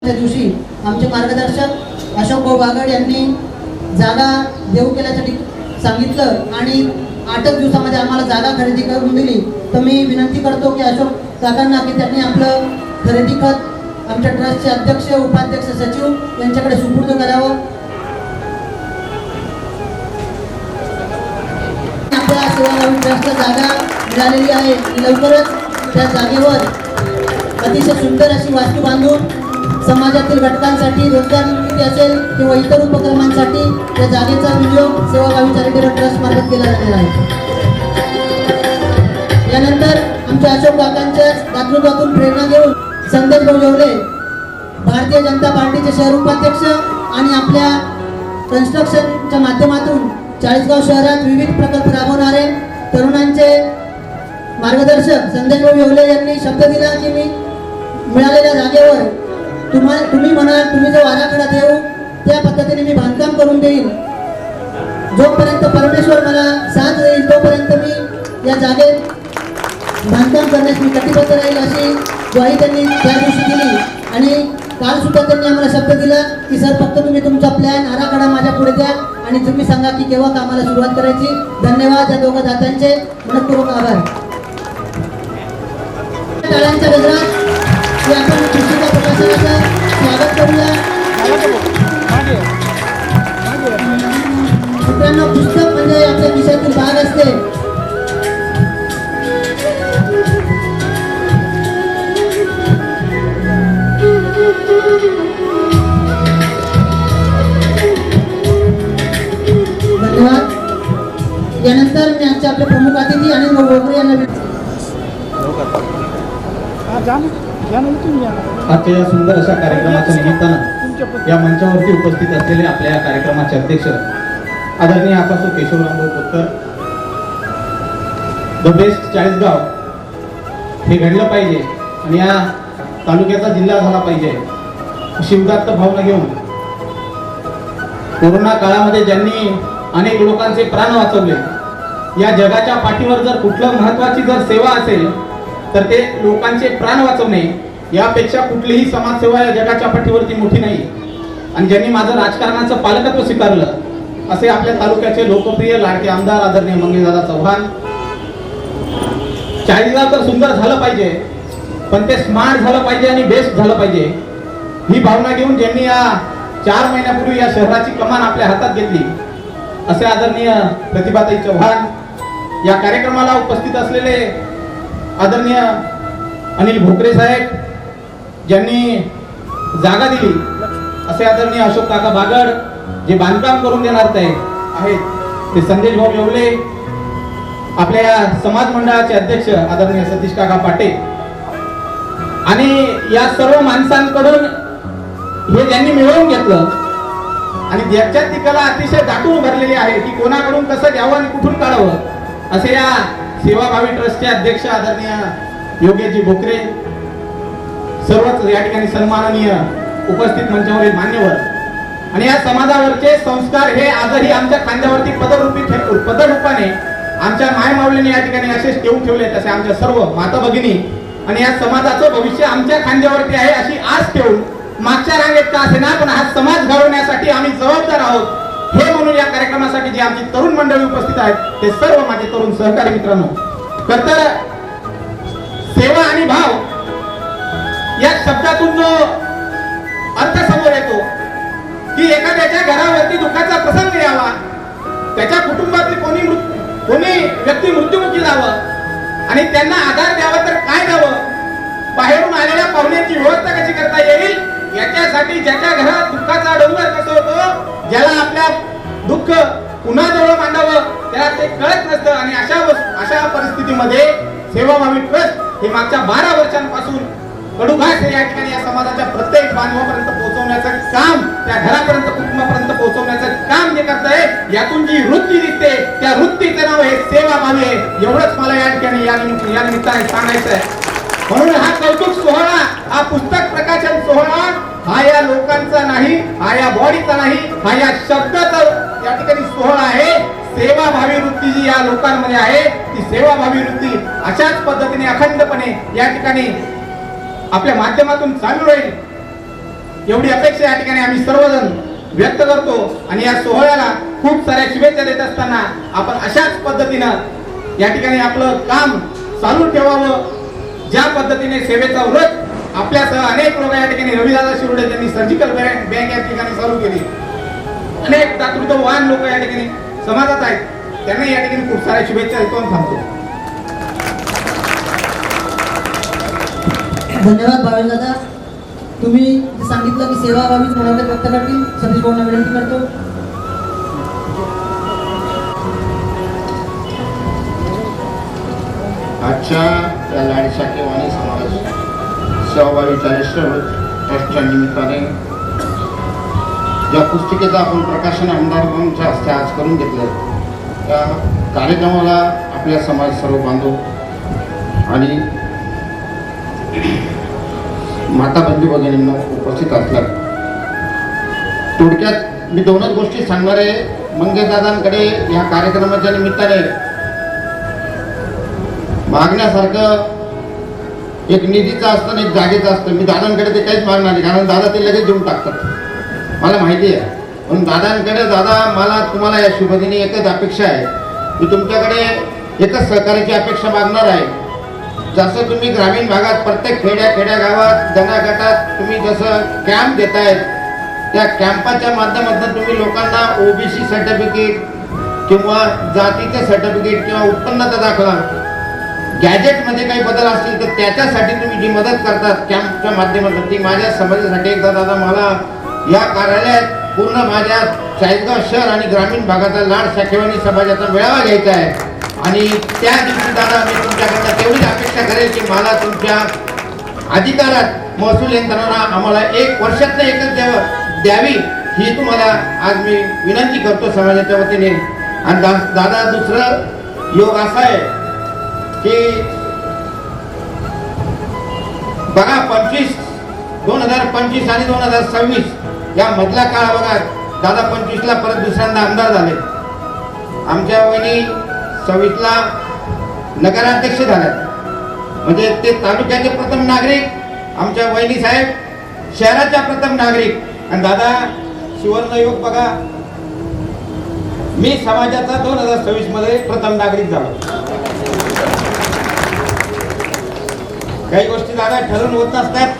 त्या दिवशी आमचे मार्गदर्शक अशोक भाऊ बागड यांनी जागा देऊ केल्यासाठी सांगितलं आणि 8 दिवसामध्ये आम्हाला जागा खरेदी करून दिली. तर मी विनंती करतो की अशोक काकांना की त्यांनी आपलं खरेदी खत आमच्या ट्रस्टचे अध्यक्ष, उपाध्यक्ष, सचिव यांच्याकडे सुपूर्द करावं. आपल्या सेवाभावी ट्रस्टला जागा मिळालेली आहे. लवकरच त्या जागेवर अतिशय सुंदर अशी वास्तू बांधून समाजातील घटकांसाठी रोजगार निर्मिती असेल किंवा इतर उपक्रमांसाठी या जागेचा विनियोग सेवाभावी चॅरिटेबल ट्रस्ट मार्फत केला जाणार आहे. यानंतर आमच्या अशोक काकांच्या दातृत्वातून प्रेरणा घेऊन संदेश भाऊ जेवले भारतीय जनता पार्टीचे शहर उपाध्यक्ष आणि आपल्या कन्स्ट्रक्शनच्या माध्यमातून चाळीसगाव शहरात विविध प्रकल्प राबवणारे तरुणांचे मार्गदर्शक संदेश भाऊ जेवले यांनी शब्द दिला की मी मिळालेल्या जागेवर तुम्ही म्हणाल तुम्ही जो आराखडा देऊ त्या पद्धतीने मी बांधकाम करून देईन. जोपर्यंत परमेश्वर मला साथ देईल तोपर्यंत मी या जागेत बांधकाम करण्यास मी कटिबद्ध राहील अशी ग्वाही त्यांनी त्या दिवशी दिली. आणि काल सुद्धा त्यांनी आम्हाला शब्द दिला की सर फक्त तुम्ही तुमचा प्लॅन आराखडा माझ्या पुढे द्या आणि तुम्ही सांगा की केव्हा कामाला सुरुवात करायची. धन्यवाद. या दोघं दात्यांचे मनपूर्वक आभार. टाळ्यांच्या गजरात आपण पुस्तिका प्रकाशनाचं स्वागत करूया. मित्रांनो, पुस्तक म्हणजे आपल्या खिशातील भाग असते. धन्यवाद. यानंतर मी आजचे आपले प्रमुख अतिथी अनिल भोगरे यांना आजच्या या सुंदर अशा कार्यक्रमाच्या निमित्तानं या मंचावरती उपस्थित असलेले आपल्या या कार्यक्रमाचे अध्यक्ष आदरणीय आकाश केशवरामभाऊ कोतकर, द बेस्ट चाळीसगाव हे घडलं पाहिजे आणि या तालुक्याचा जिल्हा झाला पाहिजे अशी उदात्त भावना घेऊन कोरोना काळामध्ये ज्यांनी अनेक लोकांचे प्राण वाचवले, या जगाच्या पाठीवर जर कुठलं महत्वाची जर सेवा असेल तर ते लोकांचे प्राण वाचवणे, यापेक्षा कुठलीही समाजसेवा या जगाच्या पाठीवरती मोठी नाही. आणि ज्यांनी माझं राजकारणाचं पालकत्व स्वीकारलं असे आपल्या तालुक्याचे लोकप्रिय लाडके आमदार आदरणीय मंगेशदादा चव्हाण. चाळीसगाव तर सुंदर झालं पाहिजे पण ते स्मार्ट झालं पाहिजे आणि बेस्ट झालं पाहिजे ही भावना घेऊन ज्यांनी या 4 महिन्यापूर्वी या शहराची कमान आपल्या हातात घेतली असे आदरणीय प्रतिभाताई चव्हाण. या कार्यक्रमाला उपस्थित असलेले आदरणीय अनिल भोकरे साहेब, ज्यांनी जागा दिली असे आदरणीय अशोक काका बागड, जे बांधकाम करून देणार आहेत ते संदेश भाऊ जेवले, आपल्या या समाज मंडळाचे अध्यक्ष आदरणीय सतीश काका पाटे आणि या सर्व माणसांकडून हे ज्यांनी मिळवून घेतलं आणि ज्याच्यात ती कला अतिशय दाटून उभारलेली आहे की कोणाकडून कसं घ्यावं आणि कुठून काढावं असे या सेवाभावी ट्रस्टचे अध्यक्ष आदरणीय योगेशजी भोकरे, सर्वच या ठिकाणी सन्माननीय उपस्थित मंचावरील मान्यवर आणि या समाजावरचे संस्कार हे आजही आमच्या खांद्यावरती पदरूपाने आमच्या मायमाऊलीने या ठिकाणी असेच ठेवून ठेवले. तसे आमच्या सर्व माता भगिनी आणि या समाजाचं भविष्य आमच्या खांद्यावरती आहे अशी आस ठेवून मागच्या रांगेत का असेना पण हा समाज घडवण्यासाठी आम्ही जबाबदार आहोत हे म्हणून या कार्यक्रमासाठी जे आमची तरुण मंडळी उपस्थित आहेत ते सर्व माझे तरुण सहकारी मित्रांनो, तर सेवा आणि भाव या शब्दातून जो अर्थ समोर येतो की एखाद्याच्या घरावरती दुःखाचा प्रसंग यावा, त्याच्या कुटुंबातील कोणी व्यक्ती मृत्युमुखी जावं आणि त्यांना आधार द्यावा तर काय द्यावं, बाहेरून आलेल्या पाहुण्यांची व्यवस्था कशी करता येईल याच्यासाठी ज्याच्या घरात दुःखाचा डोंगर कसं होतो, ज्याला आपल्या दुःख पुन्हा जवळ मांडावं त्याला ते कळत नसतं. आणि अशा परिस्थितीमध्ये सेवाभावी ट्रस्ट हे मागच्या 12 वर्षांपासून कडूघास या ठिकाणी या समाजाच्या प्रत्येक बांधवापर्यंत पोहोचवण्याचं काम, त्या घरापर्यंत कुटुंबापर्यंत पोहोचवण्याचं काम जे करत आहे, यातून जी वृत्ती दिसते त्या वृत्तीचं नाव हे सेवाभावी आहे. एवढंच मला या ठिकाणी या निमित्ताने सांगायचं आहे. म्हणून हा कौतुक सोहळा, हा पुस्तक प्रकाशन सोहळा हा या लोकांचा नाही, हा या बॉडीचा नाही, हा या शब्दाचा या ठिकाणी सोहळा आहे. सेवाभावी वृत्ती जी या लोकांमध्ये आहे ती सेवाभावी वृत्ती अशाच पद्धतीने अखंडपणे या ठिकाणी आपल्या माध्यमातून चालू राहील एवढी अपेक्षा या ठिकाणी आम्ही सर्वजण व्यक्त करतो आणि या सोहळ्याला खूप साऱ्या शुभेच्छा देत असताना आपण अशाच पद्धतीनं या ठिकाणी आपलं काम चालू ठेवावं. ज्या पद्धतीने सेवेचा व्रत आपल्यासह अनेक लोक या ठिकाणी रविदादा शिरोडे त्यांनी सर्जिकल बँक या ठिकाणी चालू केली. अनेक दातृत्ववान लोक या ठिकाणी समाजात आहेत, त्यांना या ठिकाणी खूप साऱ्या शुभेच्छा देतो आणि थांबतो. धन्यवाद भावेश दादा. तुम्ही सांगितलं की सेवाभावी मनोगत व्यक्त करतील. सतीश भाऊंना विनंती करतो. आजच्या या लाडशा केवानी समाज सेवाभावी 40 ट्रस्टच्या निमित्ताने ज्या पुस्तिकेचं आपण प्रकाशन आमदारांच्या हस्ते आज करून घेतलं, त्या कार्यक्रमाला आपल्या समाज सर्व बांधव आणि माता बंधू भगिनींना उपस्थित असतात. थोडक्यात मी दोनच गोष्टी सांगणार आहे. मंगेशदादांकडे या कार्यक्रमाच्या निमित्ताने मागण्यासारखं एक निधीचं असतं आणि एक जागेचं असतं. मी दादांकडे ते काहीच मागणार नाही, कारण दादा ते लगेच देऊन टाकतात, मला माहिती आहे. पण दादांकडे मला तुम्हाला या शुभदिनी एकच अपेक्षा आहे. मी तुमच्याकडे एकच सहकार्याची अपेक्षा मागणार आहे. जसं तुम्ही ग्रामीण भागात प्रत्येक खेड्या गावात गटात तुम्ही जसं कॅम्प देतायत, त्या कॅम्पाच्या माध्यमातून तुम्ही लोकांना ओबीसी सर्टिफिकेट किंवा जातीचं सर्टिफिकेट किंवा उत्पन्नाचा दाखला, गॅजेटमध्ये काही बदल असतील तर त्याच्यासाठी तुम्ही जी मदत करतात कॅम्पच्या माध्यमातून, ती माझ्या समाजासाठी एकदा दादा मला या कार्यालयात पूर्ण माझ्या चाळीसगाव शहर आणि ग्रामीण भागाचा लाड शाखेवानी समाजाचा मेळावा घ्यायचा आहे. आणि त्या दिवशी दादा मी तुमच्याकडनं तेवढीच अपेक्षा करेल की मला तुमच्या अधिकारात महसूल यंत्रणा आम्हाला 1 वर्षातनं एकच द्यावी, ही तुम्हाला आज मी विनंती करतो समाजाच्या वतीने. आणि दादा दुसरं योग असा आहे की बघा 2025 आणि 2026 या मधला काळ बघा. दादा 25ला परत दुसऱ्यांदा आमदार झाले. आमच्या वहिनी 26ला नगराध्यक्ष झाल्यात, म्हणजे ते तालुक्याचे प्रथम नागरिक. आमच्या वहिनी साहेब शहराच्या प्रथम नागरिक. आणि दादा सुवर्णयुग बघा, मी समाजाचा 2026 मध्ये प्रथम नागरिक झालो. काही गोष्टी दादा ठरवून होत नसतात,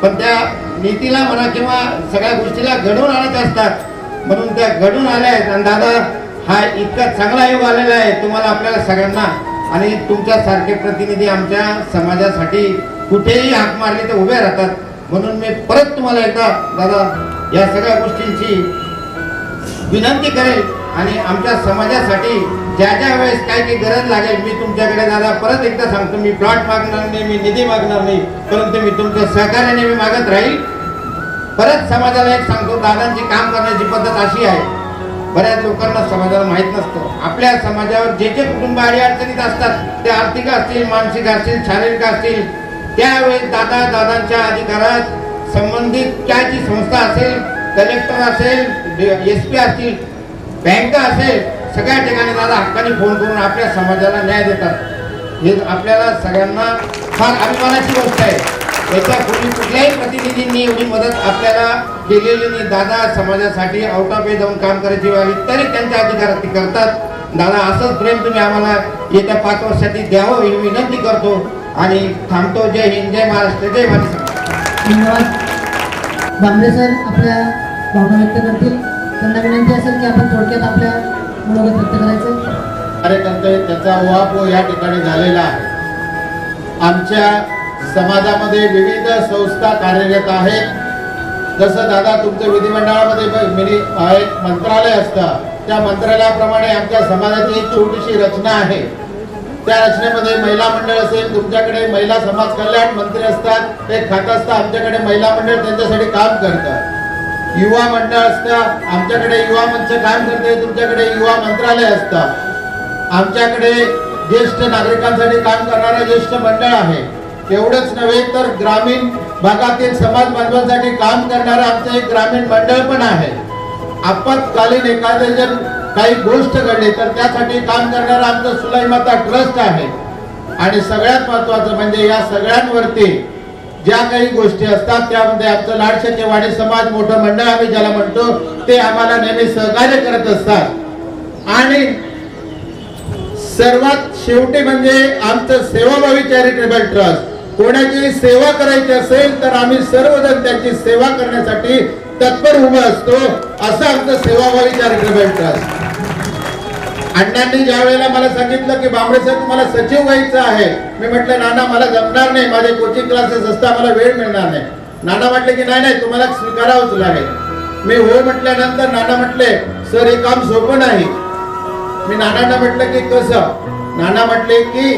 पण त्या नीतीला म्हणा किंवा सगळ्या गोष्टीला घडवून आणत असतात, म्हणून त्या घडून आल्या आहेत. आणि दादा हा इतका चांगला योग आलेला आहे तुम्हाला आपल्याला सगळ्यांना. आणि तुमच्यासारखे प्रतिनिधी आमच्या समाजासाठी कुठेही हाक मारली तर उभे राहतात. म्हणून मी परत तुम्हाला एकदा दादा या सगळ्या गोष्टींची विनंती करेल. आणि आमच्या समाजासाठी ज्या वेळेस काही गरज लागेल, मी तुमच्याकडे दादा परत एकदा सांगतो, मी प्लॉट मागणार नाही, मी निधी मागणार नाही, परंतु मी तुमच्या सहकार्याने मी मागत राहील. परत समाजाला एक सांगतो, दादांची काम करण्याची पद्धत अशी आहे, बऱ्याच लोकांना समाजाला माहीत नसतं. आपल्या समाजावर जे कुटुंब अडचणीत असतात, ते आर्थिक असतील, मानसिक असतील, शारीरिक असतील, त्यावेळेस दादांच्या अधिकारात संबंधित काय जी संस्था असेल, कलेक्टर असेल, SP असतील, बँका असेल, सगळ्या ठिकाणी दादा हक्काने फोन करून आपल्या समाजाला न्याय देतात. हे आपल्याला सगळ्यांना फार अभिमानाची गोष्ट आहे. याच्यापूर्वी कुठल्याही प्रतिनिधींनी एवढी मदत आपल्याला केलेली नाही. दादा समाजासाठी आउट ऑफ वे जाऊन काम करायची वेळ आली तरी त्यांच्या अधिकारात ते करतात. दादा असंच प्रेम तुम्ही आम्हाला येत्या 5 वर्षात द्यावं ही विनंती करतो आणि थांबतो. जय हिंद, जय महाराष्ट्र, जय महाराष्ट्र. धन्यवाद. बांबरे सर आपल्या भावना व्यक्त करतील. त्यांना विनंती असेल की आपण थोडक्यात आपल्या मनोगत व्यक्त करायचं. कार्यकर्ते त्याचा उहापोह या ठिकाणी झालेला आहे. आमच्या समाजामध्ये विविध संस्था कार्यरत आहेत. जसं दादा तुमचं विधिमंडळामध्ये एक मंत्रालय असतं, त्या मंत्रालयाप्रमाणे आमच्या समाजाची एक छोटीशी रचना आहे. त्या रचनेमध्ये महिला मंडळ असेल, तुमच्याकडे महिला समाज कल्याण मंत्री असतात, एक खातं असतं, आमच्याकडे महिला मंडळ त्यांच्यासाठी काम करतं. युवा मंडळ असतं, आमच्याकडे युवा मंच काम करते, तुमच्याकडे युवा मंत्रालय असतं. आमच्याकडे ज्येष्ठ नागरिकांसाठी काम करणारं ज्येष्ठ मंडळ आहे. एवढंच नव्हे तर ग्रामीण भागातील समाज बांधवांसाठी काम करणारं आमचं एक ग्रामीण मंडळ पण आहे. आपत्कालीन एखादे जर काही गोष्ट घडली तर त्यासाठी काम करणारं आमचं सुलाई माता ट्रस्ट आहे. आणि सगळ्यात महत्त्वाचं म्हणजे या सगळ्यांवरती ज्या काही गोष्टी असतात त्यामध्ये आमचं लाडशाचे वाडी समाज मोठं मंडळ आम्ही ज्याला म्हणतो ते आम्हाला नेहमी सहकार्य करत असतात. आणि सर्वात शेवटी म्हणजे आमचं सेवाभावी चॅरिटेबल ट्रस्ट. कोणाची सेवा करायची असेल तर आम्ही सर्वजण त्यांची सेवा करण्यासाठी तत्पर उभं असतो. असं आमचं सेवाभावी चॅरिटेबल ट्रस्ट. अण्णांनी ज्या वेळेला मला सांगितलं की बांबळे साहेब तुम्हाला सचिव व्हायचं आहे, मी म्हटलं नाना मला जमणार नाही, माझे कोचिंग क्लासेस असता मला वेळ मिळणार नाही. नाना म्हटले की नाही नाही तुम्हाला स्वीकारावंच लागेल. मी हो म्हटल्यानंतर नाना म्हटले सर हे काम सोपं नाही. मी नानांना म्हटलं की कसं? नाना म्हटले की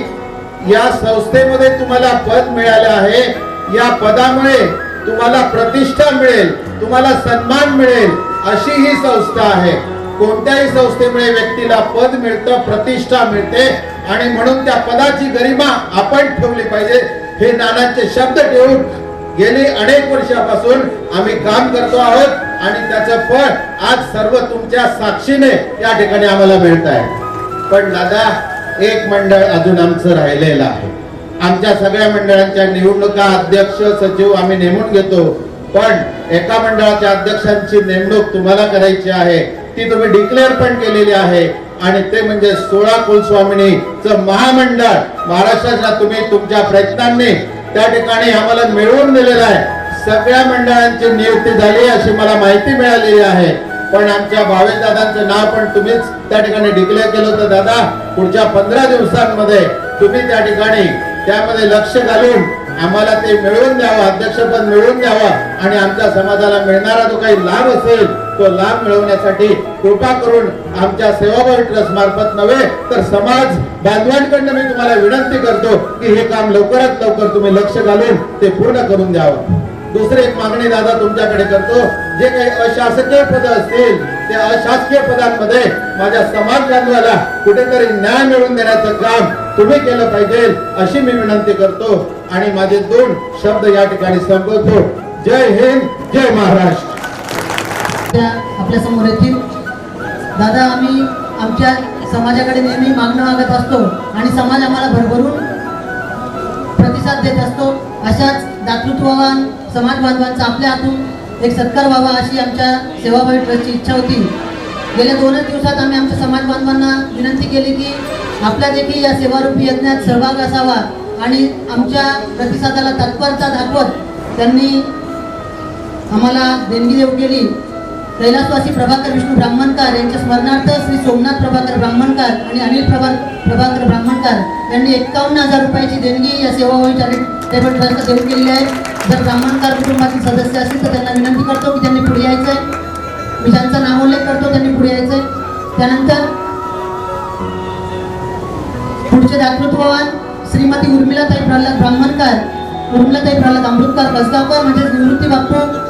या संस्थेमध्ये तुम्हाला पद मिळालं आहे, या पदामुळे तुम्हाला प्रतिष्ठा मिळेल, तुम्हाला सन्मान मिळेल, अशी ही संस्था आहे. कोणत्याही संस्थेमुळे व्यक्तीला पद मिळतं, प्रतिष्ठा मिळते आणि म्हणून त्या पदाची गरिमा आपण ठेवली पाहिजे. हे नानांचे शब्द ठेवून गेली अनेक वर्षापासून आम्ही काम करतो आहोत आणि त्याचं फळ आज सर्व तुमच्या साक्षीने या ठिकाणी आम्हाला मिळत आहे. पण दादा एक मंडळ अजून आमचं राहिलेलं आहे. आमच्या सगळ्या मंडळांच्या निवडणुका अध्यक्ष सचिव आम्ही नेमून घेतो, पण एका मंडळाच्या अध्यक्षांची नेमणूक तुम्हाला करायची आहे, ती तुम्ही डिक्लेअर पण केलेली आहे आणि ते म्हणजे 16 कुलस्वामिनीचं महामंडळ महाराष्ट्राच्या तुम्ही तुमच्या प्रयत्नांनी त्या ठिकाणी आम्हाला मिळवून दिलेलं आहे. सगळ्या मंडळांची नियुक्ती झाली अशी मला माहिती मिळालेली आहे. पण आमच्या भावेश दादांचं नाव पण तुम्हीच त्या ठिकाणी डिक्लेअर केलं होतं. दादा पुढच्या 15 दिवसांमध्ये तुम्ही त्या ठिकाणी त्यामध्ये लक्ष घालून आम्हाला ते मिळवून द्यावं, अध्यक्षपद मिळवून द्यावं आणि आमच्या समाजाला मिळणारा जो काही लाभ असेल तो लाभ मिळवण्यासाठी कृपा करून आमच्या सेवाभावी ट्रस्ट मार्फत नव्हे तर समाज बांधवांकडनं मी तुम्हाला विनंती करतो की हे काम लवकरात लवकर तुम्ही लक्ष घालून ते पूर्ण करून द्यावं. दुसरी एक मागणी दादा तुमच्याकडे करतो, जे काही अशासकीय पद असतील त्या अशासकीय पदांमध्ये माझ्या समाज बांधवाला कुठेतरी न्याय मिळवून देण्याचं काम तुम्ही केलं पाहिजे अशी मी विनंती करतो आणि माझे 2 शब्द या ठिकाणी संपवतो. जय हिंद, जय महाराष्ट्र. आपल्या समोर येतील दादा. आम्ही आमच्या समाजाकडे नेहमी मागणं मागत असतो आणि समाज आम्हाला भरभरून प्रतिसाद देत असतो. अशाच दातृत्ववान समाज बांधवांचा आपल्या हातून एक सत्कार व्हावा अशी आमच्या सेवाभावी ट्रस्टची इच्छा होती. गेल्या 2 दिवसात आम्ही आमच्या समाज बांधवांना विनंती केली की आपल्या देखील या सेवारूपी यज्ञात सहभाग असावा आणि आमच्या प्रतिसादाला तत्परता दाखवत त्यांनी आम्हाला देणगी देऊ केली. कैलासवासी प्रभाकर विष्णू ब्राह्मणकार यांच्या स्मरणार्थ श्री सोमनाथ प्रभाकर ब्राह्मणकार आणि अनिल प्रभाकर ब्राह्मणकार यांनी 51,000 रुपयाची देणगी या सेवाभावी चॅरिटेबल ट्रस्टला देऊ केलेली आहे. जर ब्राह्मणकार कुटुंबातील सदस्य असतील तर त्यांना विनंती करतो की त्यांनी पुढे यायचं आहे. मी ज्यांचा नामोल्लेख करतो त्यांनी पुढे यायचं आहे. त्यानंतर पुढचे दातृत्ववान श्रीमती उर्मिलाताई प्रल्हाद ब्राह्मणकार, उर्मिलाताई प्रल्हाद अमृतकार कसगावकर म्हणजे निवृत्ती बाप्पू.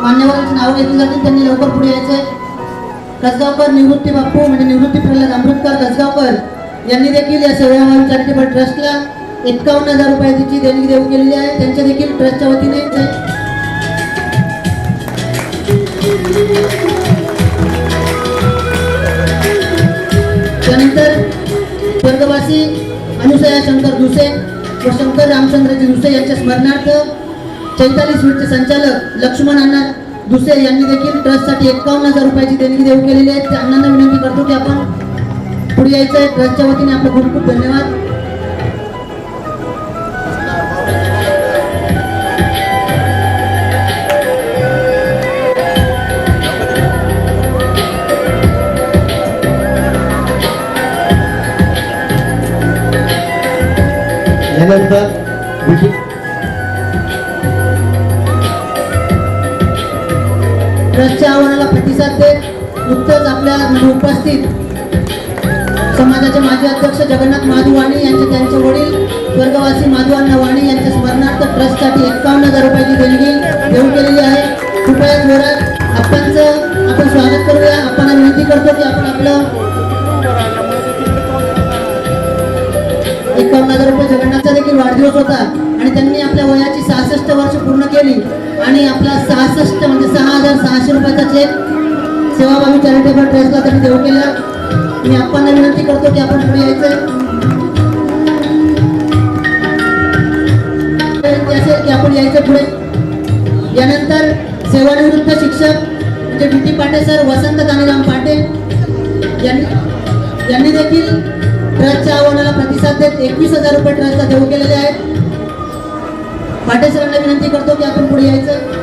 मान्यवरांची नावं घेतली जातील त्यांनी लवकर पुढे यायचंय. कसगावकर निवृत्ती बाप्पू म्हणजे निवृत्ती प्रल्हाद अमृतकर कसगावकर यांनी देखील या सेवाभावी चॅरिटेबल ट्रस्टला 51,000 रुपयाची देणगी देऊ केलेली आहे. त्यांच्या देखील ट्रस्टच्या वतीने त्यानंतर स्वर्गवासी अनुसया शंकर दुसे व शंकर रामचंद्रजी दुसे यांच्या स्मरणार्थ चैताली स्वीटचे संचालक लक्ष्मण अण्णा दुसे यांनी देखील ट्रस्टसाठी 51,000 रुपयाची देणगी देऊ केलेली आहे. त्या अण्णांना विनंती करतो की आपण पुढे यायचं आहे. ट्रस्टच्या वतीने आपलं खूप खूप धन्यवाद. ट्रस्टच्या आव्हानाला प्रतिसाद देत नुकतंच आपल्या उपस्थित समाजाचे माजी अध्यक्ष जगन्नाथ माधू वाणी यांचे त्यांचे वडील स्वर्गवासी माधू अण्णा वाणी यांच्या स्मरणार्थ ट्रस्टसाठी 51,000 रुपयाची देणगी देऊ केलेली आहे. कृपया जोरात आपण स्वागत करूया. आपण विनंती करतो की आपण आपलं 51,000 रुपये. जगन्नाथचा देखील वाढदिवस होता आणि त्यांनी आपल्या वयाची 66 वर्ष पूर्ण केली आणि आपला 66 म्हणजे 6,600 रुपयाचा चेक सेवाभावी चॅरिटेबल ट्रस्टला त्यांनी देऊ केला. मी आपण विनंती करतो की आपण पुढे यायचंय. विनंती असेल की आपण यायचं पुढे. यानंतर सेवानिवृत्त शिक्षक म्हणजे डी टी पाटे सर, वसंत कानिराम पाटे यांनी देखील ट्रस्टच्या आव्हानाला प्रतिसाद देत 21,000 रुपये ट्रस्टला देऊ केलेले आहेत. पाटे सरांना विनंती करतो की आपण पुढे यायचं.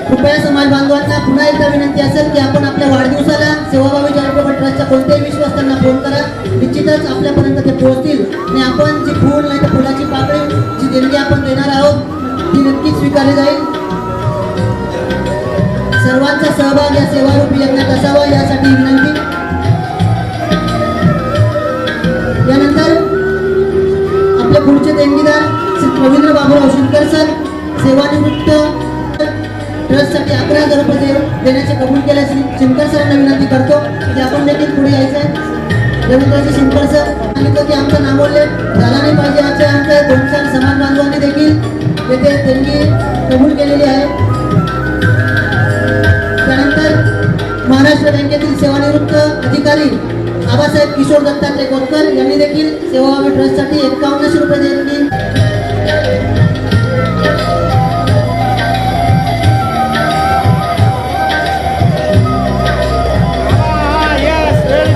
कृपया समाज बांधवांना पुन्हा एकदा विनंती असेल की आपण आपल्या वाढदिवसाला सेवाभावी चॅरिटेबल ट्रस्टच्या कोणत्याही विश्वासांना फोन करा. निश्चितच आपल्यापर्यंत ते पोहोचतील आणि आपण जी फूल नाही तर फुलाची पाकळी जी देणगी आपण देणार आहोत ती नक्कीच स्वीकारली जाईल. सर्वांचा सहभाग या सेवारूपी यज्ञात असावा यासाठी विनंती. यानंतर आपले पुढचे देणगीदार श्री रवींद्र बाबूराव शिंदकर सर, सेवानिवृत्त ट्रस्टसाठी 11,000 रुपये देण्याचे कबूल केले. श्री शिंदकर सरांना विनंती करतो की आपण देखील पुढे यायचं आहे. रवींद्रजी शिंदकर सर सांगितलं की आमचा नामोल्लेख झाला नाही पाहिजे. आमच्या 200 समाज बांधवांनी देखील येथे देणगी कबूल केलेली आहे. त्यानंतर महाराष्ट्र बँकेतील सेवानिवृत्त अधिकारी आबासाहेब किशोर दत्तात्रय कोतकर यांनी देखील सेवाभावी ट्रस्टसाठी 5100 रुपये देणगी.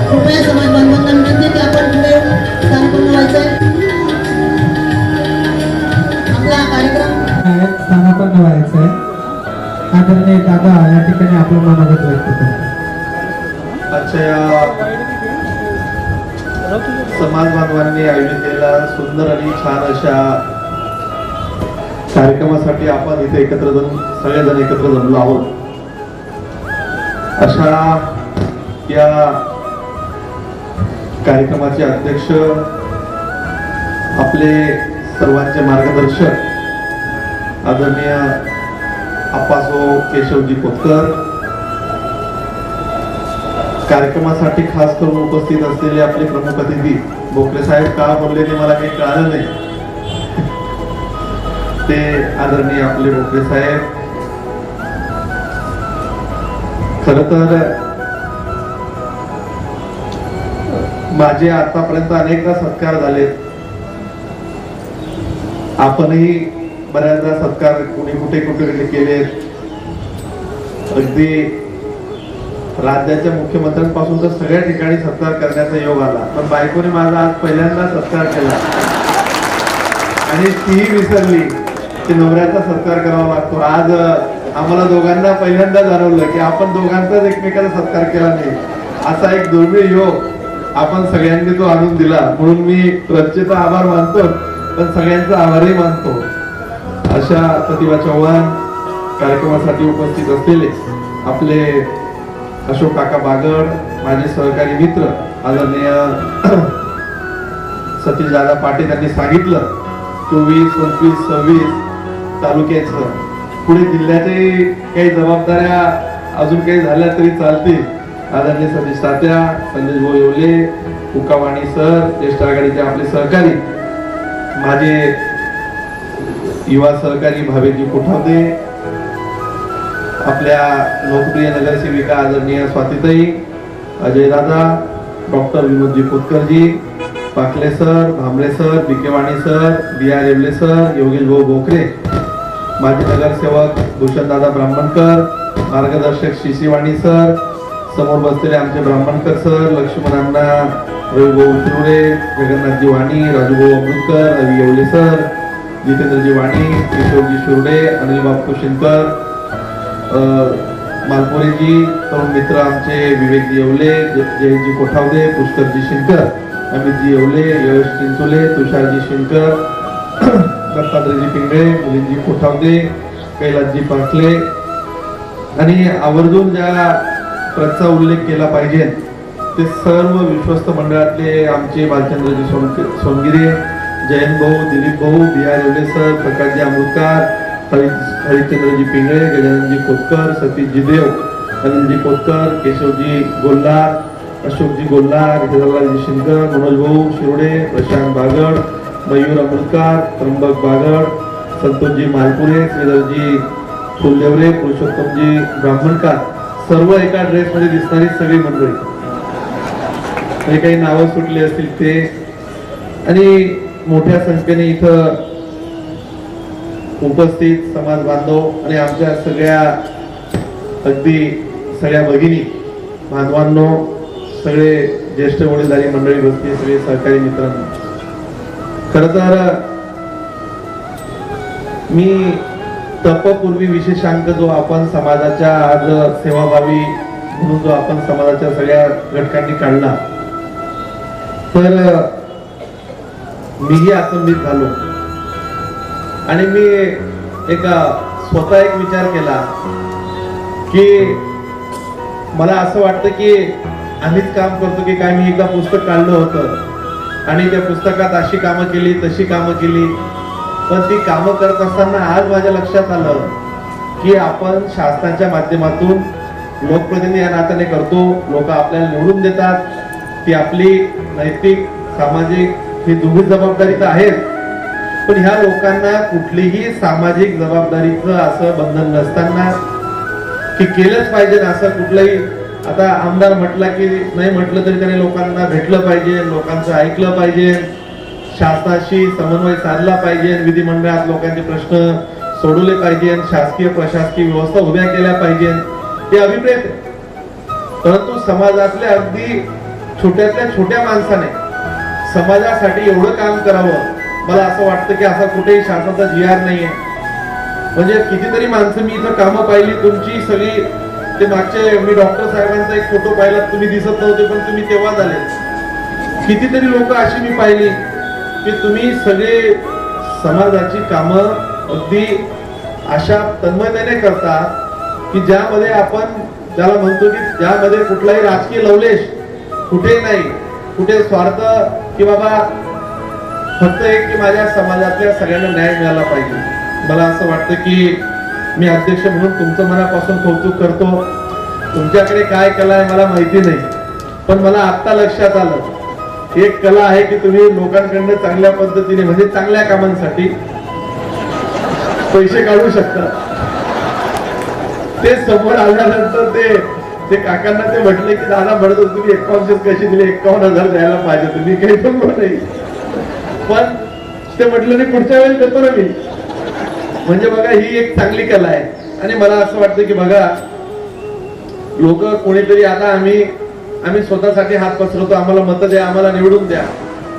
कृपया समाज बांधवांना विनंती की आपण पुढे येऊन स्थानपूर्ण व्हायचं आहे. आपला कार्यक्रम स्थानापन्न व्हायचं आहे. आदरणीय दादा या ठिकाणी आपलं मनोगत व्यक्त करतो. आजच्या या समाज बांधवांनी आयोजित केलेल्या सुंदर आणि छान अशा कार्यक्रमासाठी आपण इथे सगळेजण एकत्र जमलो आहोत. अशा या कार्यक्रमाचे अध्यक्ष आपले सर्वांचे मार्गदर्शक आदरणीय आप्पासो केशवजी कोतकर, कार्यक्रमासाठी खास करून उपस्थित असलेले आपले प्रमुख अतिथी बोकरे साहेब का बोललेले मला काही कळालं नाही, ते आदरणीय आपले बोकरे साहेब. खर तर माझे आतापर्यंत अनेकदा सत्कार झालेत. आपणही बऱ्याचदा सत्कार कुणी कुठे कुठे केलेत. अगदी राज्याच्या मुख्यमंत्र्यांपासून तर सगळ्या ठिकाणी सत्कार करण्याचा योग आला, पण बायकोने माझा आज पहिल्यांदा सत्कार केला आणि तीही विसरली की नवऱ्याचा सत्कार करावा लागतो. आज आम्हाला दोघांना पहिल्यांदा जाणवलं की आपण दोघांचाच एकमेकाचा सत्कार केला नाही. असा एक दुर्मिळ योग आपण सगळ्यांनी तो आणून दिला, म्हणून मी ट्रस्टचे आभार मानतो पण सगळ्यांचा आभारही मानतो. अशा प्रतिभा चव्हाण कार्यक्रमासाठी उपस्थित असलेले आपले अशोक काका बागड, माझे सहकारी मित्र आदरणीय सतीश दादा पाटील यांनी सांगितलं 24, 25, 26 तालुक्याचं पुढे जिल्ह्याच्याही काही जबाबदाऱ्या अजून काही झाल्या तरी चालतील. आदरणीय सतीश तात्या, संदेश भाऊ येवले, उकावाणी सर, ज्येष्ठ आघाडीचे आपले सहकारी, माझे युवा सहकारी भावेजी कोठावदे, आपल्या लोकप्रिय नगरसेविका आदरणीय स्वातीताई, अजय दादा, डॉक्टर विनोदजी कोतकरजी, Pakle sir, Bhambale sir, Bikewani sir, B R Yewale sir, Yogesh भाऊ बोकरे, माजी नगरसेवक भूषण दादा ब्राह्मणकर, मार्गदर्शक शिशिवाणी सर, समोर बसलेले आमचे ब्राह्मणकर सर, लक्ष्मणांना रविभाऊ शिरुडे, जगन्नाथजी वाणी, राजूभाऊ अमृतकर, रवी येवले सर, जितेंद्रजी वाणी, किशोरजी शिरुडे, अनिल बापू शिंदकर, मालपुरेजी, तरुण मित्र आमचे विवेकजी येवले, जयजी कोठावदे, पुष्करजी शिंदकर, अमितजी येवले, यश चिंचोले, तुषारजी शिंदकर, दत्तात्रयजी पिंगळे, मुलींजी कोठावदे, कैलासजी पाटले आणि आवर्जून ज्या ट्रस्टचा उल्लेख केला पाहिजे ते सर्व विश्वस्त मंडळातले आमचे बालचंद्रजी सोनगिरे, जयंत भाऊ, दिलीप भाऊ, बी आर येवले सर, प्रकाशजी अमृतकार, हरिश्चंद्रजी पिंगळे, गजाननजी कोतकर, सतीशजी देव, अनिलजी कोतकर, केशवजी गोल्हार, अशोकजी गोल्हार, हिरालालजी शिंदकर, मनोज भाऊ शिरोडे, प्रशांत बागड, मयूर अमृतकार, त्र्यंबक बागड, संतोषजी मालपुरे, श्रीधरजी फुलदेवरे, पुरुषोत्तमजी ब्राह्मणकार, सर्व एका ड्रेसमध्ये दिसणारी सगळी मंडळी. जे काही नावं सुटली असतील ते, आणि मोठ्या संख्येने इथं उपस्थित समाज बांधव आणि आमच्या सगळ्या अगदी सगळ्या भगिनी बांधवांनो, सगळे ज्येष्ठ वडीलधारी मंडळी बसली, सगळे सहकारी मित्रांनो, खर तर मी तपपूर्वी विशेषांक जो आपण समाजाच्या आज सेवाभावी म्हणून जो आपण समाजाच्या सगळ्या घटकांनी काढला, तर मीही आचंबित झालो आणि मी स्वतः एक विचार केला की मला असं वाटतं की आम्हीच काम करतो की काय. मी एकदा पुस्तक काढलं होतं आणि त्या पुस्तकात अशी कामं केली, तशी कामं केली, पण ती कामं करत असताना आज माझ्या लक्षात आलं की आपण शासनाच्या माध्यमातून लोकप्रतिनिधी या नात्याने करतो, लोक आपल्याला निवडून देतात, ती आपली नैतिक सामाजिक ही दोन्ही जबाबदारी तर आहेच, पण ह्या लोकांना कुठलीही सामाजिक जबाबदारीचं असं बंधन नसताना की केलंच पाहिजे ना असं कुठलंही. आता आमदार म्हटला की नाही म्हटलं तरी त्याने लोकांना भेटलं पाहिजे, लोकांचं ऐकलं पाहिजे, शासनाशी समन्वय साधला पाहिजे, विधिमंडळात लोकांचे प्रश्न सोडवले पाहिजे, शासकीय प्रशासकीय व्यवस्था उभ्या केल्या पाहिजे, हे अभिप्रेत आहे. परंतु समाजातल्या अगदी छोट्यातल्या छोट्या माणसाने समाजासाठी एवढं काम करावं, मला असं वाटतं की असा कुठेही शासनाचा जी.आर नाहीये. म्हणजे कितीतरी माणसं मी इथं कामं पाहिली तुमची सगळी. ते मागचे मी डॉक्टर साहेबांचा एक फोटो पाहिला, तुम्ही दिसत नव्हते पण तुम्ही तेव्हा झाले. कितीतरी लोक अशी मी पाहिली की तुम्ही सगळे समाजाची कामं अगदी अशा तन्मयतेने करता की ज्यामध्ये आपण ज्याला म्हणतो की ज्यामध्ये कुठलाही राजकीय लवलेश कुठे नाही, कुठे स्वार्थ की बाबा फक्त एक की माझ्या समाजातल्या सगळ्यांना न्याय मिळाला पाहिजे. मला असं वाटतं की मी अध्यक्ष म्हणून तुमचं मनापासून कौतुक करतो. तुमच्याकडे काय कला आहे मला माहिती नाही, पण मला आत्ता लक्षात आलं एक कला आहे की तुम्ही लोकांकडनं चांगल्या पद्धतीने म्हणजे चांगल्या कामांसाठी पैसे काढू शकता. ते समोर आल्यानंतर ते काकांना ते म्हटले की दादा म्हणत होते तुम्ही 51 कशी दिली, 51,000 द्यायला पाहिजे तुम्ही, काही पण नाही. पण ते म्हटलं नाही पुढच्या वेळेस देतो ना मी. म्हणजे बघा ही एक चांगली कला आहे. आणि मला असं वाटतं की बघा लोक कोणीतरी आता आम्ही स्वतःसाठी हात पसरवतो, आम्हाला मतं द्या, आम्हाला निवडून द्या,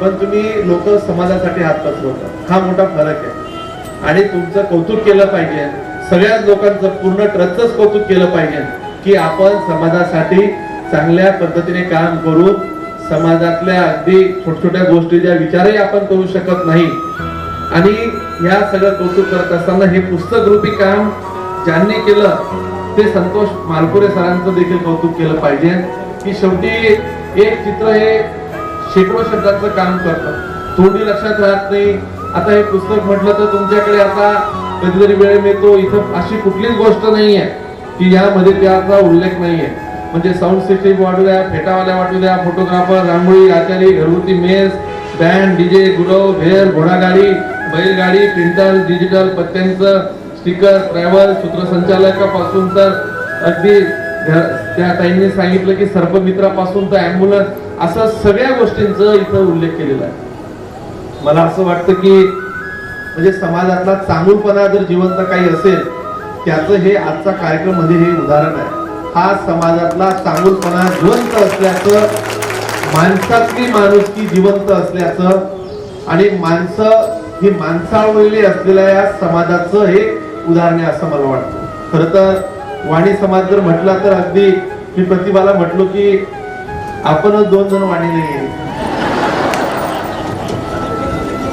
पण तुम्ही लोक समाजासाठी हात पसरवता, हा मोठा फरक आहे. आणि तुमचं कौतुक केलं पाहिजे, सगळ्याच लोकांचं पूर्ण ट्रस्टच कौतुक केलं पाहिजे की आपण समाजासाठी चांगल्या पद्धतीने काम करून समाजातल्या अगदी छोट्या गोष्टी ज्या विचारही आपण करू शकत नाही. आणि ह्या सगळं कौतुक करत असताना हे पुस्तक रूपी काम ज्यांनी केलं ते संतोष मालपुरे सरांचं देखील कौतुक केलं पाहिजे की शेवटी एक चित्र हे शेकडो शब्दांचं काम करतं, थोडी लक्षात राहत नाही. आता हे पुस्तक म्हटलं तर तुमच्याकडे आता कधीतरी वेळ मिळतो, इथं अशी कुठलीच गोष्ट नाहीये की यामध्ये त्याचा उल्लेख नाहीये. म्हणजे साऊंड सिस्टीम वाटू द्या, फेटावाल्या वाटू द्या, फोटोग्राफर, रांगोळी, आचारी, घरगुती मेस, बँड, डीजे, गुरव, भेल, घोडागाडी, बैलगाडी, प्रिंटर, डिजिटल पत्त्यांचं स्टिकर, ट्रॅव्हल, सूत्रसंचालकापासून तर अगदी त्या ताईंनी सांगितलं की सर्पमित्रापासून तर ॲम्ब्युलन्स, असं सगळ्या गोष्टींचा इथं उल्लेख केलेला आहे. मला असं वाटतं की म्हणजे समाजातला चांगुलपणा जर जिवंत काही असेल त्याचं हे आजचा कार्यक्रम मध्ये हे उदाहरण आहे. हा समाजातला चांगुलपणा जिवंत असल्याचं, माणसातली माणुसकी जिवंत असल्याचं आणि माणसं ही माणसावलेली असलेल्या या समाजाचं हे उदाहरण आहे असं मला वाटतं. खरं तर वाणी समाज जर म्हटला तर अगदी मी प्रतिभाला म्हटलो की आपणच 2 जण वाणी नाहीये,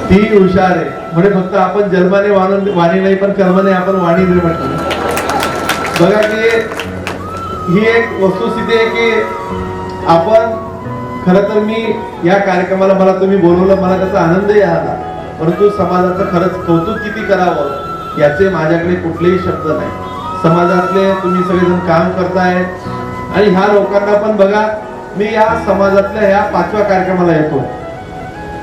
ती हुशार आहे म्हणजे फक्त आपण जन्माने वाणी नाही पण कर्माने आपण वाणी नाही म्हटलं. बघा की ही एक वस्तुस्थिती आहे की आपण खरं तर मी या कार्यक्रमाला मला तुम्ही बोलवलं, मला त्याचा आनंदही आला, परंतु समाजाचं खरंच कौतुक किती करावं याचे माझ्याकडे कुठलेही शब्द नाही. समाजातले तुम्ही सगळेजण काम करताय आणि ह्या लोकांना पण बघा, मी या समाजातल्या ह्या 5व्या कार्यक्रमाला येतो.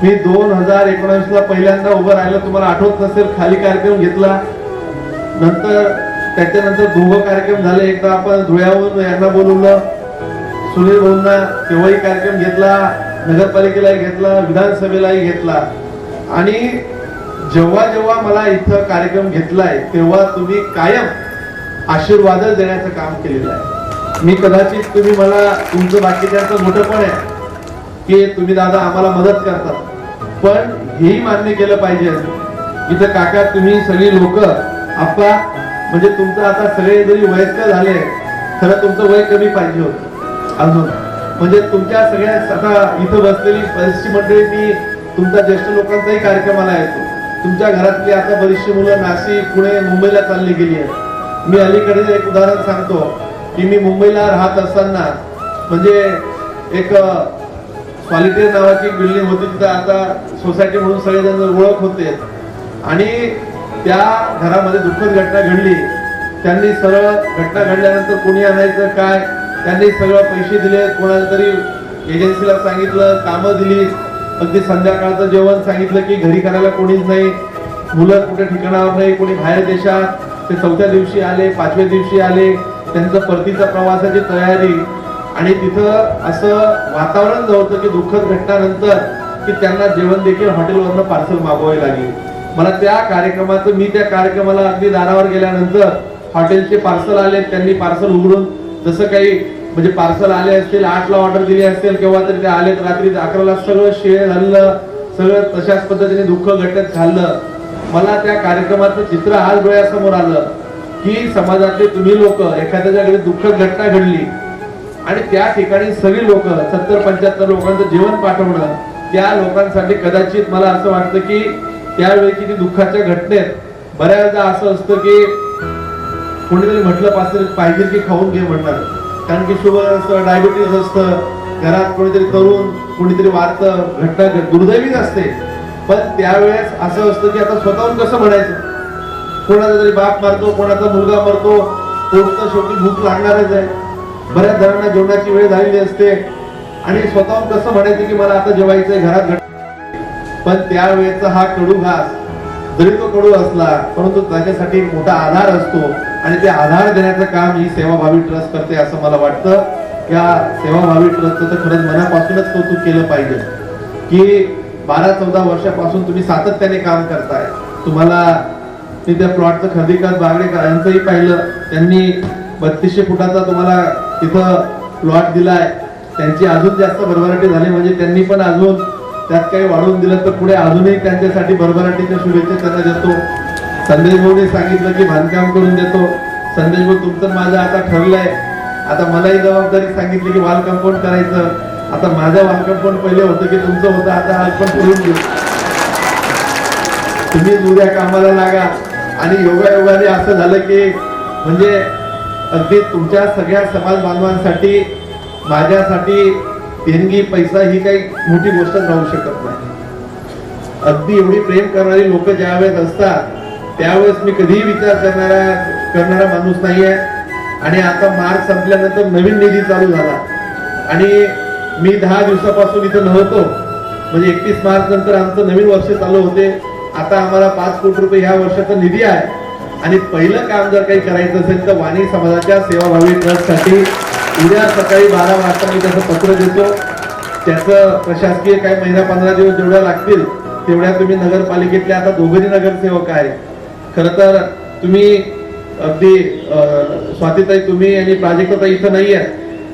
मी 2019 ला पहिल्यांदा उभं राहिलं, तुम्हाला आठवत नसेल, खाली कार्यक्रम घेतला, नंतर त्याच्यानंतर 2 कार्यक्रम झाले. एकदा आपण धुळ्याहून यांना बोलवलं, सुनील भाऊंना, तेव्हाही कार्यक्रम घेतला, नगरपालिकेलाही घेतला, विधानसभेलाही घेतला आणि जेव्हा जेव्हा मला इथं कार्यक्रम घेतलाय तेव्हा तुम्ही कायम आशीर्वाद देण्याचं काम केलेलं आहे. मी कदाचित तुम्ही मला तुमचं बाकीच्यांचं मोठंपण आहे की तुम्ही दादा आम्हाला मदत करतात, पण हेही मान्य केलं पाहिजे इथं काका तुम्ही सगळी लोक आप्पा म्हणजे तुमचं आता सगळे जरी वयस्कर झाले खरं तुमचं वय कमी पाहिजे होतं अजून, म्हणजे तुमच्या सगळ्या आता इथं बसलेली बरीचशी मंडळी मी तुमचा ज्येष्ठ लोकांचाही कार्यक्रमाला येतो. तुमच्या घरातली आता बरीचशी मुलं नाशिक पुणे मुंबईला चालली गेली आहेत. मी अलीकडे एक उदाहरण सांगतो की मी मुंबईला राहत असताना म्हणजे एक सॉलिटेअर नावाची एक बिल्डिंग होती, तिथं आता सोसायटी म्हणून सगळेजण ओळख होते आणि त्या घरामध्ये दुःखद घटना घडली. त्यांनी सरळ घटना घडल्यानंतर कोणी आणायचं काय त्यांनी सगळं पैसे दिले, कोणाला तरी एजन्सीला सांगितलं, कामं दिली, अगदी संध्याकाळचं जेवण सांगितलं की घरी करायला कोणीच नाही, मुलं कुठे ठिकाणावर नाही, कोणी बाहेर देशात. ते 4थ्या दिवशी आले, 5व्या दिवशी आले, त्यांचं परतीच्या प्रवासाची तयारी आणि तिथं असं वातावरण होतं की दुःखद घटनानंतर की त्यांना जेवण देखील हॉटेलवरनं पार्सल मागवावे लागले. मला त्या कार्यक्रमाचं मी त्या कार्यक्रमाला अगदी दारावर गेल्यानंतर हॉटेलचे पार्सल आले, त्यांनी पार्सल उघडून जसं काही म्हणजे पार्सल आले असतील 8ला ऑर्डर दिली असेल केव्हा तरी ते आले रात्री 11ला सगळं शेळ झालं, सगळं तशाच पद्धतीने दुःख घटत झालं. मला त्या कार्यक्रमाचं चित्र आज डोळ्यासमोर आलं की समाजातले तुम्ही लोक एखाद्याच्या घरी दुःखद घटना घडली आणि त्या ठिकाणी सगळी लोक 70-75 लोकांचं जेवण पाठवणं त्या लोकांसाठी कदाचित मला असं वाटतं की त्यावेळी किती दुःखाच्या घटनेत बऱ्याचदा असं असतं की कोणीतरी म्हटलं पाहिजे की खाऊन घे म्हणणार, कारण की शुगर असतं, डायबिटीज असतं, घरात कोणीतरी तरुण कोणीतरी वारतं, घटना दुर्दैवीच असते. पण त्यावेळेस असं असतं की आता स्वतःहून कसं म्हणायचं, कोणाचा तरी बाप मारतो, कोणाचा मुलगा मरतो, पोटचं शेवटी भूक लागणारच आहे. बऱ्याच जणांना जेवणाची वेळ झालेली असते आणि स्वतःहून कसं म्हणायचं की मला आता जेवायचंय घरात. पण त्यावेळेचा हा कडू घास जरी तो कडू असला परंतु त्याच्यासाठी एक मोठा आधार असतो आणि ते आधार देण्याचं काम ही सेवाभावी ट्रस्ट करते असं मला वाटतं. या सेवाभावी ट्रस्टचं तर खरंच मनापासूनच कौतुक केलं पाहिजे की 12-14 वर्षापासून तुम्ही सातत्याने काम करताय. तुम्हाला मी त्या प्लॉटचं खर्दीकात बागडे यांचंही पाहिलं, त्यांनी 3200 फुटाचा तुम्हाला तिथं प्लॉट दिलाय. त्यांची अजून जास्त भरभराटी झाली म्हणजे त्यांनी पण अजून त्यात काही वाढवून दिलं तर पुढे अजूनही त्यांच्यासाठी भरभराटीच्या शुभेच्छा त्यांना देतो. संदेश भाऊने सांगितलं की बांधकाम करून देतो. संदेश भाऊ तुमचं माझं आता ठरलंय, आता मलाही जबाबदारी सांगितली की वॉल कंपाऊंड करायचं. आता माझं वॉल कंपाऊंड पहिले होतं की तुमचं होतं, आता आज पण करून घेऊ. तुम्ही उद्या कामाला लागा. आणि योगायोगाने असं झालं की म्हणजे अगदी तुमच्या सगळ्या समाज बांधवांसाठी माझ्यासाठी देणगी पैसा ही काही मोठी गोष्ट राहू शकत नाही. अगदी एवढी प्रेम करणारी लोक ज्यावेळेस असतात त्यावेळेस मी कधीही विचार करणारा माणूस नाहीये. आणि आता मार्च संपल्यानंतर नवीन निधी चालू झाला आणि मी 10 दिवसापासून इथं नव्हतो, म्हणजे 31 मार्च नंतर आमचं नवीन वर्ष चालू होते. आता आम्हाला 5 कोटी रुपये ह्या वर्षाचा निधी आहे आणि पहिलं काम जर काही करायचं असेल तर वाणी समाजाच्या सेवाभावी ट्रस्टसाठी उद्या सकाळी 12 वाजता मी त्याचं पत्र देतो. त्याचं प्रशासकीय काही महिना 15 दिवस जेवढ्या लागतील तेवढ्या तुम्ही नगरपालिकेतल्या आता दोघंही नगरसेवक आहेत. खरं तर तुम्ही अगदी स्वातीताई तुम्ही आणि प्राजक्ताताई इथं नाही आहे,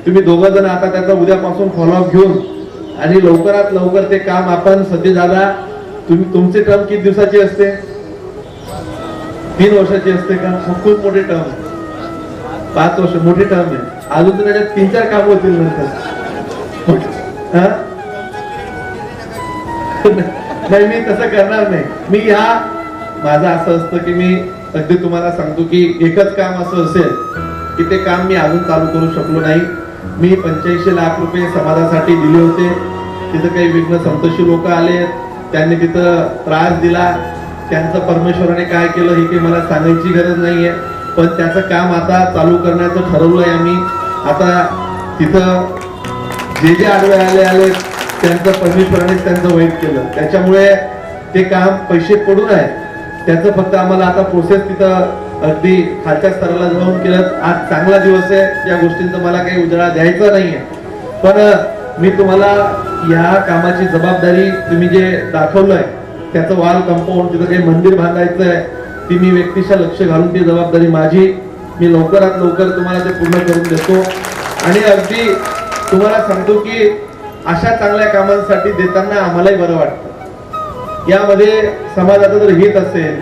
तुम्ही दोघं जण आता त्याचा उद्यापासून फॉलोअप घेऊन आणि लवकरात लवकर ते काम आपण सध्या दादा तुमची टर्म किती दिवसाची असते? 3 वर्षाची असते का? खूप मोठी टर्म, 5 वर्ष मोठी टर्म आहे. अजून तर त्याच्यात 3-4 काम होतील नंतर. नाही मी तसं करणार नाही. मी माझं असं असतं की मी अगदी तुम्हाला सांगतो की एकच काम असं असेल की ते काम मी अजून चालू करू शकलो नाही. मी 85 लाख रुपये समाजासाठी दिले होते. तिथं काही विघ्न संतोषी लोक आले, त्यांनी तिथं त्रास दिला. त्यांचं परमेश्वराने काय केलं हे काही मला सांगायची गरज नाहीये, पण त्याचं काम आता चालू करण्याचं ठरवलंय आम्ही. आता तिथं जे आडवे आले त्यांचं परमेश्वराने त्यांचं वाईट केलं, त्याच्यामुळे ते काम पैसे पडून आहे. त्याचं फक्त आम्हाला आता प्रोसेस तिथं अगदी खालच्या स्तराला जाऊन केलं. आज चांगला दिवस आहे, या गोष्टींचा मला काही उजाळा द्यायचा नाहीये, पण मी तुम्हाला या कामाची जबाबदारी तुम्ही जे दाखवलंय त्याचं वॉल कंपाऊंड तिथं काही मंदिर बांधायचं आहे ती मी व्यक्तिशः लक्ष घालून ती जबाबदारी माझी मी लवकरात लवकर तुम्हाला ते पूर्ण करून देतो आणि अगदी तुम्हाला सांगतो की अशा चांगल्या कामांसाठी देताना आम्हालाही बरं वाटतं यामध्ये समाजाचं जर हित असेल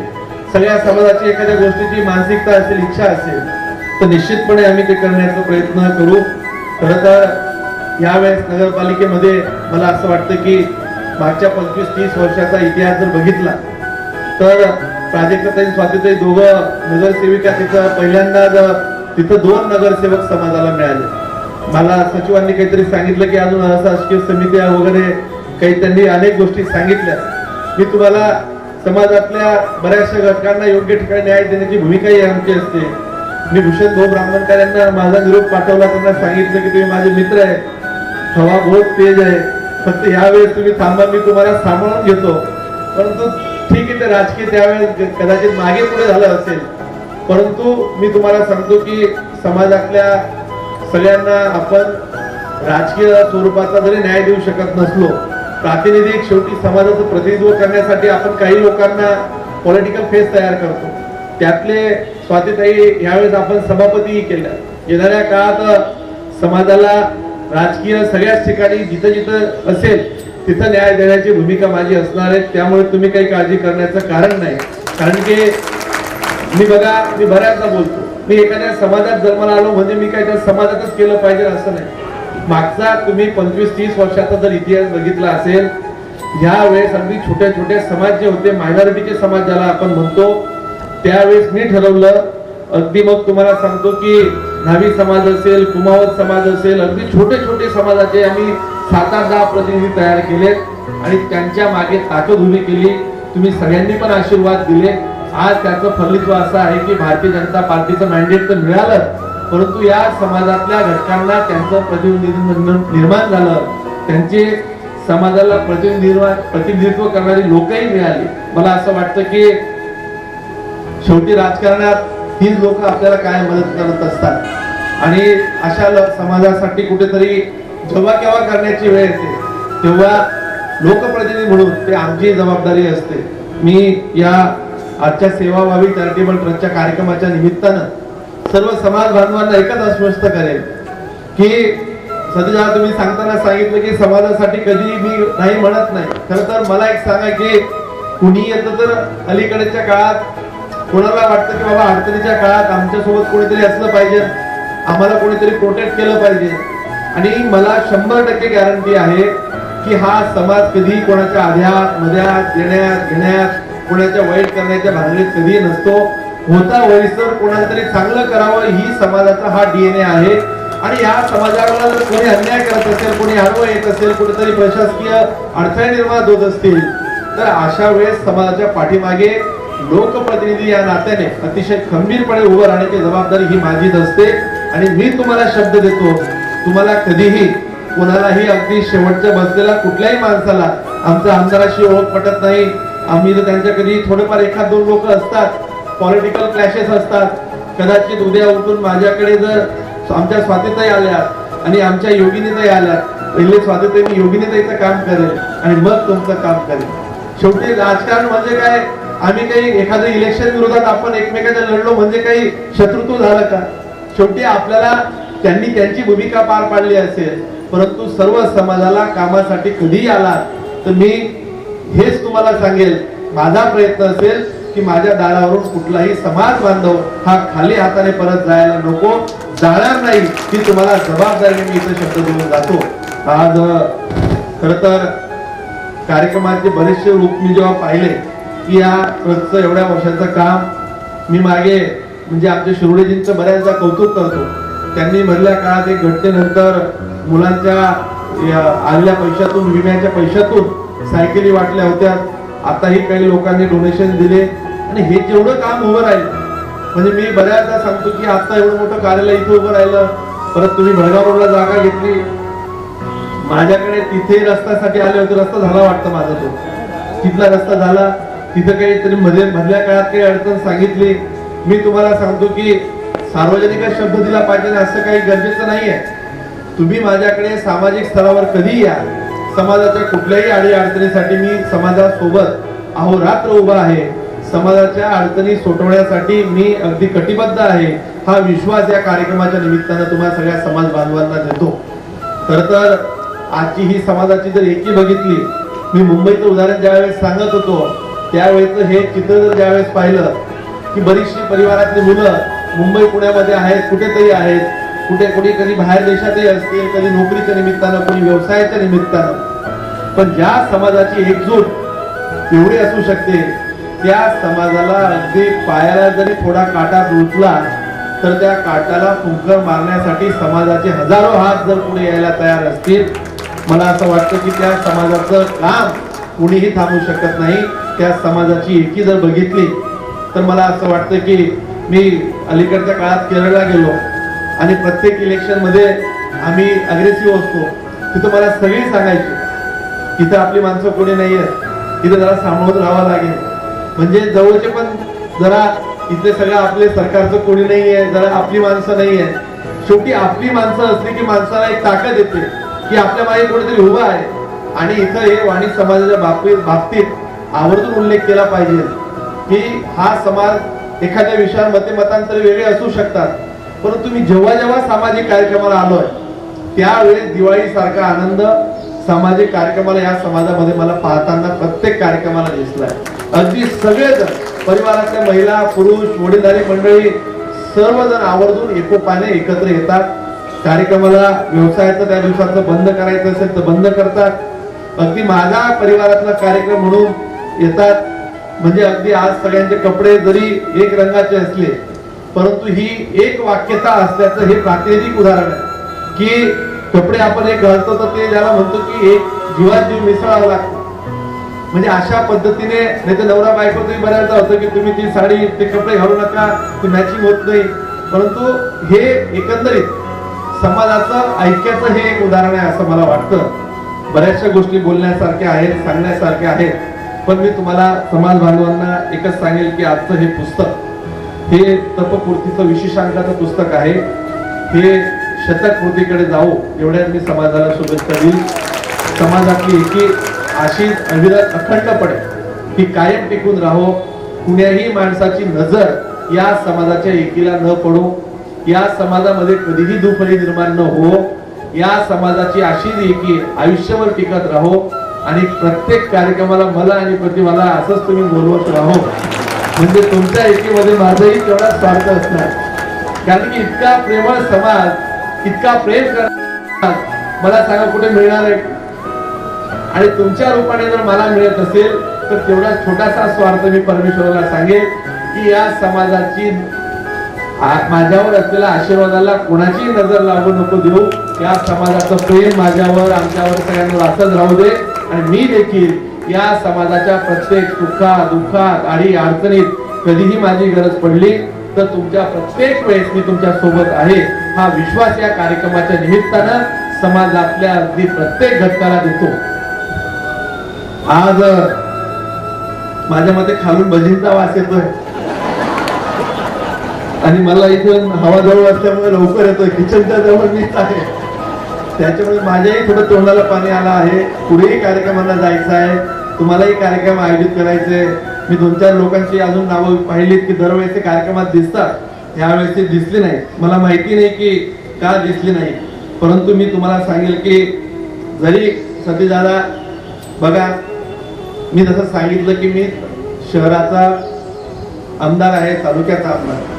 सगळ्या समाजाची एखाद्या गोष्टीची मानसिकता असेल इच्छा असेल तर निश्चितपणे आम्ही ते करण्याचा प्रयत्न करू खरं तर यावेळेस नगरपालिकेमध्ये मला असं वाटतं की मागच्या 25-30 वर्षाचा इतिहास जर बघितला तर प्राजक्ताताई स्वातीताई दोघं नगरसेविका तिथं पहिल्यांदा तिथं 2 नगरसेवक समाजाला मिळाले मला सचिवांनी काहीतरी सांगितलं की अजून अशासकीय समित्या वगैरे काही त्यांनी अनेक गोष्टी सांगितल्या मी तुम्हाला समाजातल्या बऱ्याचशा घटकांना योग्य ठिकाणी न्याय देण्याची भूमिकाही आमची असते मी भूषण भाऊ ब्राह्मणकर यांना माझा निरोप पाठवला त्यांना सांगितलं की तुम्ही माझे मित्र आहे हवा बहुत तेज आहे फक्त यावेळेस तुम्ही थांबा मी तुम्हाला सांभाळून घेतो परंतु ठीक आहे ते राजकीय त्यावेळेस कदाचित मागे पुढे झालं असेल परंतु मी तुम्हाला सांगतो की समाजातल्या सगळ्यांना आपण राजकीय स्वरूपाचा जरी न्याय देऊ शकत नसलो प्रातिनिधिक शेवटी समाजाचं प्रतिनिधित्व करण्यासाठी आपण काही लोकांना पॉलिटिकल फेस तयार करतो त्यातले स्वातीताई यावेळेस आपण सभापतीही केल्या येणाऱ्या काळात समाजाला राजकीय सगळ्याच ठिकाणी जिथं जिथं असेल तिथं न्याय देण्याची भूमिका माझी असणार आहे त्यामुळे तुम्ही काही काळजी करण्याचं कारण नाही कारण की मी बऱ्याचदा बोलतो मी एखाद्या समाजात जन्माला आलो म्हणजे मी काय त्या समाजातच केलं पाहिजे असं नाही मागचा तुम्ही 25-30 वर्षाचा जर इतिहास बघितला असेल ह्या वेळेस अगदी छोट्या छोट्या समाज जे होते मायनॉरिटीचे समाज ज्याला आपण म्हणतो त्यावेळेस मी ठरवलं अगदी मग तुम्हाला सांगतो की न्हावी समाज असेल कुमावत समाज असेल अगदी छोटे छोटे समाजाचे आम्ही 7-10 प्रतिनिधी तयार केले आणि त्यांच्या मागे ताकद उभी केली तुम्ही सगळ्यांनी पण आशीर्वाद दिले आज त्याचं फलित असं आहे की भारतीय जनता पार्टीचं मॅन्डेट तर मिळालं परंतु या समाजातल्या घटकांना त्यांचं प्रतिनिधित्व निर्माण झालं त्यांचे समाजाला प्रतिनिधित्व करणारी लोकही मिळाली मला असं वाटतं की शेवटी राजकारणात हीच लोक आपल्याला काय मदत करत असतात आणि अशा समाजासाठी कुठेतरी जेव्हा केव्हा करण्याची वेळ येते तेव्हा लोकप्रतिनिधी म्हणून ते आमची जबाबदारी असते मी या आजच्या सेवा व्हावी चॅरिटेबल ट्रस्टच्या कार्यक्रमाच्या निमित्तानं सर्व समाज बांधवांना एकच आश्वस्त करेल की सध्या तुम्ही सांगताना सांगितलं की समाजासाठी कधी मी नाही म्हणत नाही खरं तर मला एक सांगा की कुणी येतं तर अलीकडच्या काळात कोणाला वाटतं की बाबा अडचणीच्या काळात आमच्यासोबत कोणीतरी असलं पाहिजे आम्हाला कोणीतरी प्रोटेक्ट केलं पाहिजे आणि मला 100% गॅरंटी आहे की हा समाज कधी कोणाच्या आध्यात मध्यात देण्यात घेण्यात कोणाच्या वाईट करण्याच्या भानगडीत कधी नसतो होता वयसर कोणाला तरी चांगलं करावं ही समाजाचा हा DNA आहे आणि या समाजाला जर कोणी अन्याय करत असेल कोणी आडवं येत असेल कुठेतरी प्रशासकीय अडथळे निर्माण होत असतील तर अशा वेळेस समाजाच्या पाठीमागे लोकप्रतिनिधी या नात्याने अतिशय खंबीरपणे उभं राहण्याची जबाबदारी ही माझीच असते आणि मी तुम्हाला शब्द देतो तुम्हाला कधीही कोणालाही अगदी शेवटच्या बसलेला कुठल्याही माणसाला आमच्या आमदाराशी ओळख पटत नाही आम्ही तर त्यांच्या कधी थोडेफार 1-2 लोक असतात पॉलिटिकल क्लॅशेस असतात कदाचित उद्या उठून माझ्याकडे जर आमच्या स्वातीताई आल्या आणि आमच्या योगिनीताई आल्या पहिले स्वातीताई मी योगिनीताईचं काम करेल आणि मग तुमचं काम करेल शेवटी राजकारण म्हणजे काय आम्ही काही एखाद्या इलेक्शन विरोधात आपण एकमेकांच्या लढलो म्हणजे काही शत्रुत्व झालं का शेवटी आपल्याला त्यांनी त्यांची भूमिका पार पाडली असेल परंतु सर्व समाजाला कामासाठी कधी आला तर मी हेच तुम्हाला सांगेल माझा प्रयत्न असेल की माझ्या दारावरून कुठलाही समाज बांधव हा खाली हाताने परत जायला नको जाणार नाही ही तुम्हाला जबाबदारीने मी इथे शब्द देऊन जातो आज खरं तर कार्यक्रमाचे बरेचसे रूप मी जेव्हा पाहिले की या ट्रस्टचं एवढ्या वर्षाचं काम मी मागे म्हणजे आमच्या शिरोडेजींचं बऱ्याचदा कौतुक करतो त्यांनी मधल्या काळात एक घटनेनंतर मुलांच्या आलेल्या पैशातून विम्याच्या पैशातून सायकली वाटल्या होत्या आताही काही लोकांनी डोनेशन दिले आणि हे जेवढं काम उभं राहिलं म्हणजे मी बऱ्याचदा सांगतो की आता एवढं मोठं कार्यालय इथं उभं राहिलं परत तुम्ही भडगाव रोडला जागा घेतली माझ्याकडे तिथे रस्त्यासाठी आले होते रस्ता झाला वाटतं माझा तो तिथला रस्ता झाला तिथं काहीतरी मधल्या काळात काही अडचण सांगितली मी तुम्हाला सांगतो की सार्वजनिक शब्द दिला पाहिजे असं काही गरजेचं नाहीये तुम्ही माझ्याकडे सामाजिक स्तरावर कधी या, समाजाच्या कुठल्याही अडी अडचणीसाठी मी समाजासोबत अहोरात्र उभा आहे. समाजाच्या अडचणी सोडवण्यासाठी मी अगदी कटिबद्ध आहे. हा विश्वास या कार्यक्रमाच्या निमित्तानं तुम्हाला सगळ्या समाज बांधवांना देतो. खर तर आजची ही समाजाची जर एकी बघितली, मी मुंबईचं उदाहरण ज्यावेळेस सांगत होतो त्यावेळेस हे चित्र जर ज्यावेळेस पाहिलं की बरीचशी परिवारातली मुलं मुंबई पुण्यामध्ये आहेत, कुठेतरी आहेत, कुठे कधी बाहेर देशातही असतील, कधी नोकरीच्या निमित्तानं, कोणी व्यवसायाच्या निमित्तानं, पण ज्या समाजाची एकजूट एवढी असू शकते त्या समाजाला अगदी पायाला जरी थोडा काटा रुतला तर त्या काटाला फुंकर मारण्यासाठी समाजाचे हजारो हात जर पुढे यायला तयार असतील, मला असं वाटतं की त्या समाजाचं काम कुणीही थांबू शकत नाही. त्या समाजाची एकी जर बघितली तर मला असं वाटतं की मी अलीकडच्या काळात केरळला गेलो आणि प्रत्येक इलेक्शन मध्ये आम्ही अग्रेसिव्ह असतो. तिथं मला सगळी सांगायची इथं आपली माणसं कोणी नाहीये, इथं जरा सांभाळून राहावं लागेल. म्हणजे जवळचे पण जरा इथले सगळं आपले सरकारचं कोणी नाहीये, जरा आपली माणसं नाहीये. शेवटी आपली माणसं असली की माणसाला एक ताकद येते की आपल्या मागे कोणीतरी उभा आहे. आणि इथं हे वाणी समाजाच्या बाबतीत आवर्जून उल्लेख केला पाहिजे की हा समाज एखाद्या विषयांमध्ये मतांतर वेगळे असू शकतात, परंतु मी जेव्हा जेव्हा सामाजिक कार्यक्रमाला आलोय त्यावेळेस दिवाळी सारखा आनंद सामाजिक कार्यक्रमाला या समाजामध्ये मला पाहताना प्रत्येक कार्यक्रमाला दिसलाय. अगदी सगळेजण परिवारातल्या महिला, पुरुष, वडीलधारी मंडळी सर्वजण आवर्जून एकोपाने एकत्र येतात. कार्यक्रमाला व्यवसायाचं त्या दिवसाचं बंद करायचं असेल तर बंद करतात. अगदी माझ्या परिवारातला कार्यक्रम म्हणून येतात. म्हणजे अगदी आज सगळ्यांचे कपडे जरी एक रंगाचे असले परंतु ही एक वाक्यता असल्याचं हे प्रातिनिधिक उदाहरण आहे की कपडे आपण एक घालतो तर ते ज्याला म्हणतो की एक जीवात जीव मिसळावा लागतो. म्हणजे अशा पद्धतीने नाही तर नवरा बायको तुम्ही बऱ्याचदा होतं की तुम्ही ती साडी ते कपडे घालू नका, ती मॅचिंग होत नाही. परंतु हे एकंदरीत समाजाचं ऐक्याचं हे एक उदाहरण आहे असं मला वाटतं. बऱ्याचशा गोष्टी बोलण्यासारख्या आहेत, सांगण्यासारख्या आहेत, पण मी तुम्हाला समाज बांधवांना एकच सांगेल की आजचं हे पुस्तक हे तपपूर्तीचं विशेषांकाचं पुस्तक आहे. हे शतकपूर्तीकडे जाऊ एवढ्यात मी समाजाला शुभेच्छा देईल. समाजातली एकी अशीच अविरत अखंडपणे ही कायम टिकून राहो. कुण्याही माणसाची नजर या समाजाच्या एकीला न पडो. या समाजामध्ये कधीही दुफळी निर्माण न हो. या समाजाची अशीच एकी आयुष्यभर टिकत राहो. आणि प्रत्येक कार्यक्रमाला मला आणि प्रतिभाला असंच तुम्ही बोलवत राहो. म्हणजे तुमच्या एकीमध्ये माझाही तेवढा स्वार्थ असणार. कारण की इतका प्रेमळ समाज, इतका प्रेम करणार मला सांगा कुठे मिळणार आहे. आणि तुमच्या रूपाने जर मला मिळत असेल तर तेवढा छोटासा स्वार्थ मी परमेश्वराला सांगेल की या समाजाची माझ्यावर असलेल्या आशीर्वादाला कोणाची नजर लागू नको देऊ. या समाजाचं प्रेम माझ्यावर, आमच्यावर सगळ्यांवर असंच राहू दे. आणि मी देखील या समाजाच्या प्रत्येक सुखात, दुःखात, अडी अडचणीत कधीही माझी गरज पडली तर तुमच्या प्रत्येक वेळेस मी तुमच्या सोबत आहे हा विश्वास या कार्यक्रमाच्या निमित्तानं समाजातल्या अगदी प्रत्येक घटकाला देतो. आज माझ्या मते खालून भजींचा वास येतोय आणि मला इथून हवा जवळ असल्यामुळे लवकर येतोय. किचनच्या जवळ मीच आहे, त्याच्यामुळे माझ्याही थोडं तोंडाला पाणी आलं आहे. पुढेही कार्यक्रमाला जायचं आहे, तुम्हालाही कार्यक्रम आयोजित करायचे. मी 2-4 लोकांची अजून नावं पाहिलीत की दरवेळेस कार्यक्रमात दिसतात, यावेळेस ते दिसली नाही. मला माहिती नाही की का दिसली नाही, परंतु मी तुम्हाला सांगेल की जरी सतीश दादा बघा, मी जसं सांगितलं की मी शहराचा आमदार आहे, तालुक्याचा आमदार.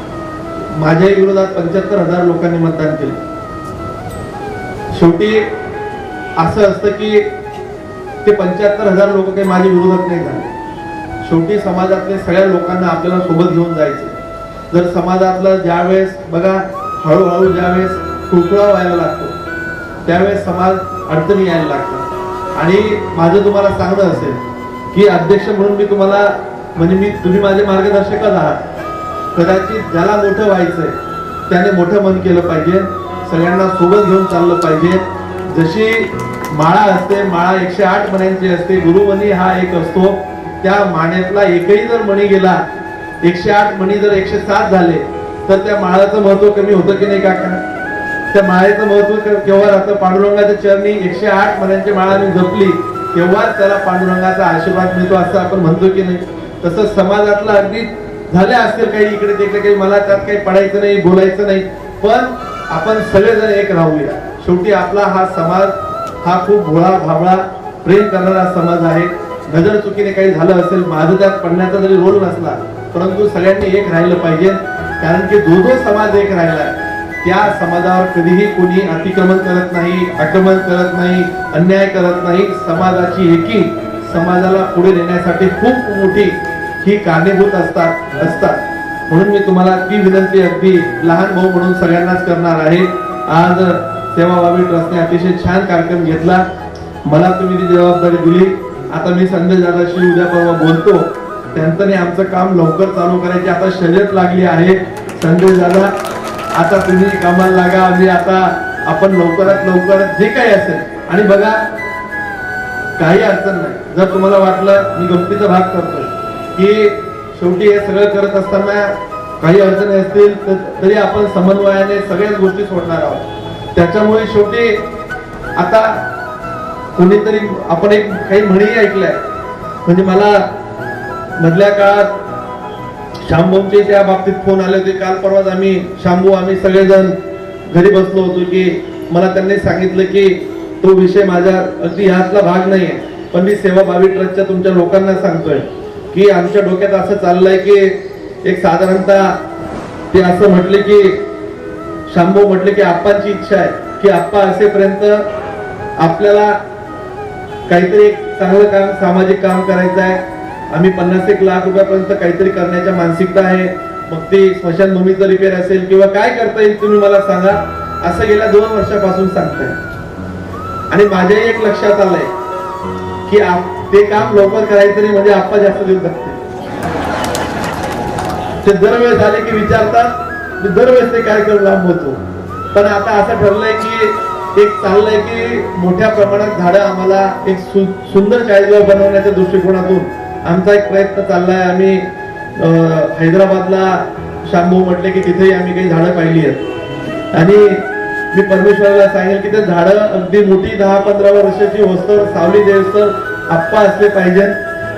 माझ्या विरोधात 75,000 लोकांनी मतदान केलं. शेवटी असं असतं की ते 75,000 लोक काही माझ्या विरोधात नाही झाले. शेवटी समाजातल्या सगळ्या लोकांना आपल्याला सोबत घेऊन जायचं. जर समाजातलं ज्यावेळेस बघा हळूहळू ज्यावेळेस कुळकुळा व्हायला लागतो त्यावेळेस समाज अडचणी यायला लागतात. आणि माझं तुम्हाला सांगणं असेल की अध्यक्ष म्हणून मी तुम्हाला म्हणजे तुम्ही माझे मार्गदर्शकच आहात. कदाचित ज्याला मोठं व्हायचंय त्याने मोठं मन केलं पाहिजे, सगळ्यांना सोबत घेऊन चाललं पाहिजे. जशी माळा असते, माळा 108 मण्यांची असते, गुरुमणी हा एक असतो. त्या माण्यातला एकही जर मणी गेला, 108 मणी जर 107 झाले तर त्या माळाचं महत्व कमी होतं की नाही काका? त्या माळेचं महत्व केव्हा राहतं, पांडुरंगाच्या चरणी 108 मण्यांची माळा मी जपली तेव्हाच त्याला पांडुरंगाचा आशीर्वाद मिळतो असं आपण म्हणतो की नाही. तसंच समाजातलं अगदी झाले असतील काही इकडे तिकडे काही, मला त्यात काही पडायचं नाही, बोलायचं नाही, पण आपण सगळेजण एक राहूया. शेवटी आपला हा समाज हा खूप भोळा भाबळा प्रेम करणारा समाज आहे. नजर चुकीने काही झालं असेल, माझं त्यात पडण्याचा जरी रोल नसला, परंतु सगळ्यांनी एक राहिलं पाहिजे. कारण की जो समाज एक राहिला त्या समाजावर कधीही कोणी अतिक्रमण करत नाही, आक्रमण करत नाही, अन्याय करत नाही. समाजाची एकी समाजाला पुढे नेण्यासाठी खूप मोठी ही कारणीभूत असतात. म्हणून मी तुम्हाला ती विनंती अगदी लहान भाऊ म्हणून सगळ्यांनाच करणार आहे. आज सेवाभावी ट्रस्टने अतिशय छान कार्यक्रम घेतला, मला तुम्ही ती जबाबदारी दिली. आता मी संजय दादाशी उद्या परवा बोलतो, त्यांचं नाही आमचं काम लवकर चालू करायची आता शर्यत लागली आहे. संजय दादा आता तुम्ही कामाला लागा, आम्ही आता आपण लवकरात लवकर जे काही असेल. आणि बघा काही अडचण नाही, जर तुम्हाला वाटलं मी गमतीचा भाग करतोय की शेवटी हे सगळं करत असताना काही अडचणी असतील तरी आपण समन्वयाने सगळ्याच गोष्टी सोडणार आहोत. त्याच्यामुळे शेवटी आता कोणीतरी आपण एक काही म्हणीही ऐकलंय, म्हणजे मला मधल्या काळात शांभूचे त्या बाबतीत फोन आले होते. काल परवाच आम्ही सगळेजण घरी बसलो होतो की मला त्यांनी सांगितलं की तो विषय माझ्या अगदी ह्यातला भाग नाहीये, पण मी सेवाभावी ट्रस्टच्या तुमच्या लोकांना सांगतोय की आमच्या डोक्यात असं चाललंय की एक साधारणतः ते असं म्हटले की शांभू म्हटले की आप्पांची इच्छा आहे की आप्पा असेपर्यंत आपल्याला काहीतरी एक चांगलं काम, सामाजिक काम करायचं आहे. आम्ही 50-1 लाख रुपयापर्यंत काहीतरी करण्याच्या मानसिकता आहे. मग ती स्मशानभूमीचं रिपेअर असेल किंवा काय करता येईल तुम्ही मला सांगा, असं गेल्या 2 वर्षापासून सांगताय. आणि माझ्याही एक लक्षात आलंय की ते काम लवकर करायचं नाही म्हणजे आप्पा जास्त दिवस जगते. ते दरवेळेस झाले की विचारतात, दरवेळेस ते कार्यक्रम लांब होतो. पण आता असं ठरलंय की एक चाललंय की मोठ्या प्रमाणात झाडं आम्हाला एक सुंदर चाळीसगाव बनवण्याच्या दृष्टिकोनातून आमचा एक प्रयत्न चाललाय. आम्ही हैदराबादला शांभू म्हटले की तिथेही आम्ही काही झाडं पाहिली आहेत आणि मी परमेश्वराला सांगेल की ते झाडं अगदी मोठी 10-15 वर्षाची होस्तर सावली देवस्तर आप्पा असले पाहिजे.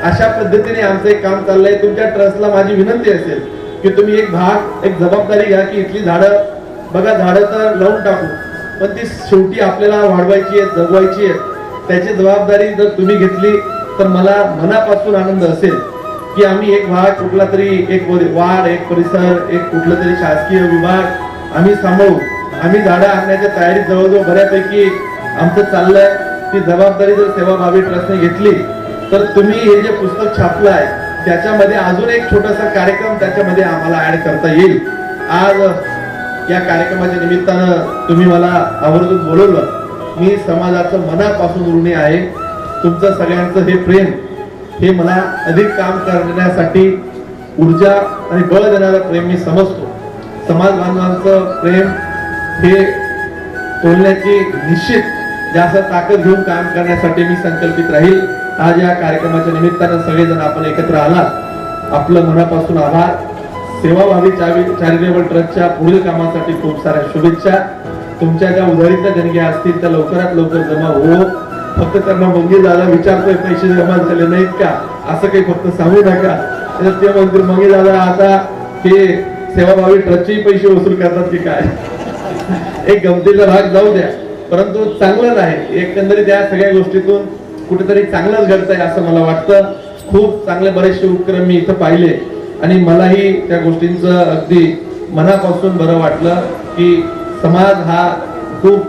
अशा पद्धतीने आमचं एक काम चाललंय. तुमच्या ट्रस्टला माझी विनंती असेल की तुम्ही एक जबाबदारी घ्या की इथली झाडं बघा, झाडं तर लावून टाकू, पण ती शेवटी आपल्याला वाढवायची आहेत, जगवायची आहेत. त्याची जबाबदारी जर तुम्ही घेतली तर मला मनापासून आनंद असेल की आम्ही एक भाग कुठला तरी एक वार्ड, एक परिसर, एक कुठला तरी शासकीय विभाग आम्ही सांभाळू. आम्ही झाडं आणण्याच्या तयारीत जवळजवळ बऱ्यापैकी आमचं चाललंय. ती जबाबदारी जर सेवाभावी ट्रस्टने घेतली तर तुम्ही हे जे पुस्तक छापलं आहे त्याच्यामध्ये अजून एक छोटासा कार्यक्रम त्याच्यामध्ये आम्हाला ऍड करता येईल. आज या कार्यक्रमाच्या निमित्तानं तुम्ही मला आवर्जून बोलवलं. मी समाजाचं मनापासून ऋणी आहे. तुमचं सगळ्यांचं हे प्रेम हे मला अधिक काम करण्यासाठी ऊर्जा आणि बळ देणारं प्रेम मी समजतो. समाज बांधवांचं प्रेम हे तोलण्याची निश्चित जास्त ताकद घेऊन काम करण्यासाठी मी संकल्पित राहील. आज या कार्यक्रमाच्या निमित्तानं सगळेजण आपण एकत्र आलात, आपलं मनापासून आभार. सेवाभावी चॅरिटेबल ट्रस्टच्या पुढील कामासाठी खूप साऱ्या शुभेच्छा. तुमच्या ज्या उधारीच्या देणग्या असतील त्या लवकरात लवकर जमा हो. फक्त त्यांना मंगे दादा विचारतोय पैसे जमा झाले नाहीत का असं काही फक्त सांगू नका. ते म्हणतील मंगे दादा आता हे सेवाभावी ट्रस्टचे पैसे वसूल करतात की काय. एक गमतीचा भाग जाऊ द्या, परंतु चांगलंच आहे. एकंदरीत या सगळ्या गोष्टीतून कुठेतरी चांगलंच घडतंय असं मला वाटतं. खूप चांगले बरेचसे उपक्रम मी इथं पाहिले आणि मलाही त्या गोष्टींचं अगदी मनापासून बरं वाटलं की समाज हा खूप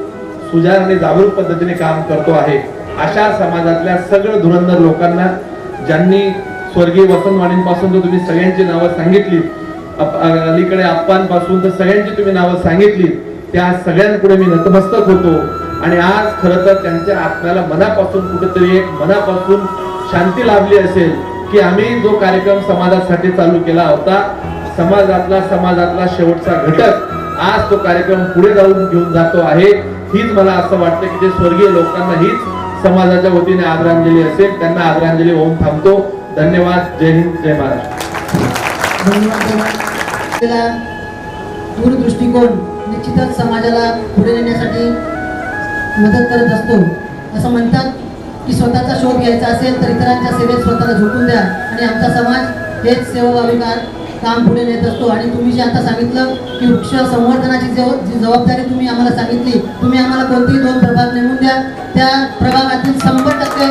सुजाण आणि जागरूक पद्धतीने काम करतो आहे. अशा समाजातल्या सगळं धुरंधर लोकांना ज्यांनी स्वर्गीय वसंतवाणींपासून तर तुम्ही सगळ्यांची नावं सांगितली, अलीकडे आप्पांपासून तर सगळ्यांची तुम्ही नावं सांगितली, त्या सगळ्यांपुढे मी नतमस्तक होतो. आणि आज खरं तर त्यांच्या आत्म्याला मनापासून कुठेतरी एक मनापासून शांती लाभली असेल की आम्ही जो कार्यक्रम समाजासाठी चालू केला होता, समाजातला शेवटचा घटक आज तो कार्यक्रम पुढे जाऊन घेऊन जातो आहे. हीच मला असं वाटतं की ते स्वर्गीय लोकांना हीच समाजाच्या वतीने आदरांजली असेल. त्यांना आदरांजली होऊन थांबतो. धन्यवाद. जय हिंद, जय महाराष्ट्र. दूरदृष्टिकोन निश्चितच समाजाला पुढे नेण्यासाठी मदत करत असतो. असं म्हणतात की स्वतःचा शोध घ्यायचा असेल तर इतरांच्या सेवेत स्वतःला झोकून द्या आणि आमचा समाज हेच सेवाभावी काम पुढे नेत असतो. आणि तुम्ही जे आता सांगितलं की वृक्ष संवर्धनाची जी जबाबदारी तुम्ही आम्हाला सांगितली, तुम्ही आम्हाला कोणतेही 2 प्रभाग नेमून द्या, त्या प्रभागातील 100%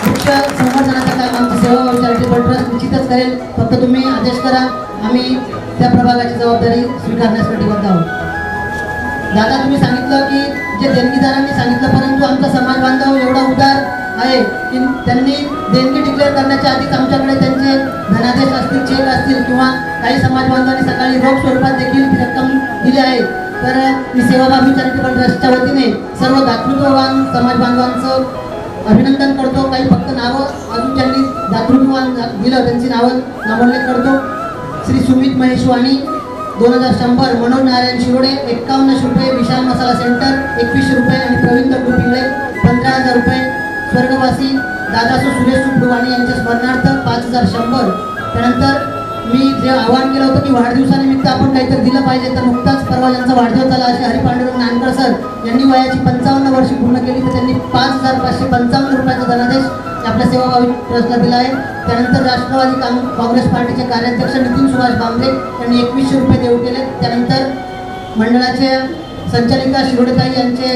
वृक्ष संवर्धनाचं काम आमची सेवाभावी चॅरिटेबल ट्रस्ट निश्चितच करेल. फक्त तुम्ही आदेश करा, आम्ही त्या प्रभागाची जबाबदारी स्वीकारण्यास कटिबद्ध आहोत. दादा तुम्ही सांगितलं की जे देणगीदारांनी सांगितलं, परंतु आमचा समाज बांधव एवढा उदार आहे की त्यांनी देणगी डिक्लेअर करण्याच्या आधीच आमच्याकडे त्यांचे धनादेश असतील, चेक असतील किंवा काही समाज बांधवांनी सकाळी रोख स्वरूपात देखील ती रक्कम दिली आहे. तर मी सेवाभावी चॅरिटेबल ट्रस्टच्या वतीने सर्व दातृत्ववान समाज बांधवांचं अभिनंदन करतो. काही फक्त नावं अजून ज्यांनी दातृत्ववान दिलं त्यांची नावं नामोल्लेख करतो. श्री सुमित महेश वाणी 2100, मनोज नारायण शिरोडे 5100 रुपये, विशाल मसाला सेंटर 2100 रुपये आणि प्रवीण दगडू पिंगळे 15000 रुपये. स्वर्गवासी दादासो सुरेश सुब्रवाणी यांच्या स्मरणार्थ 5100. त्यानंतर मी जे आवाहन केलं होतं की वाढदिवसानिमित्त आपण काहीतरी दिलं पाहिजे, तर नुकताच परवा ज्यांचा वाढदिवस झाला असे हरिपांडुरंग नानकर सर यांनी वयाची 55 वर्षे पूर्ण केली, तर त्यांनी 5555 रुपयाचा धनादेश आपल्या सेवाभावी ट्रस्टला दिला आहे. त्यानंतर राष्ट्रवादी काँग्रेस पार्टीचे कार्याध्यक्ष नितीन सुभाष बांबरे यांनी 2100 रुपये देऊ केले. त्यानंतर मंडळाचे संचालिका शिरोडेताई यांचे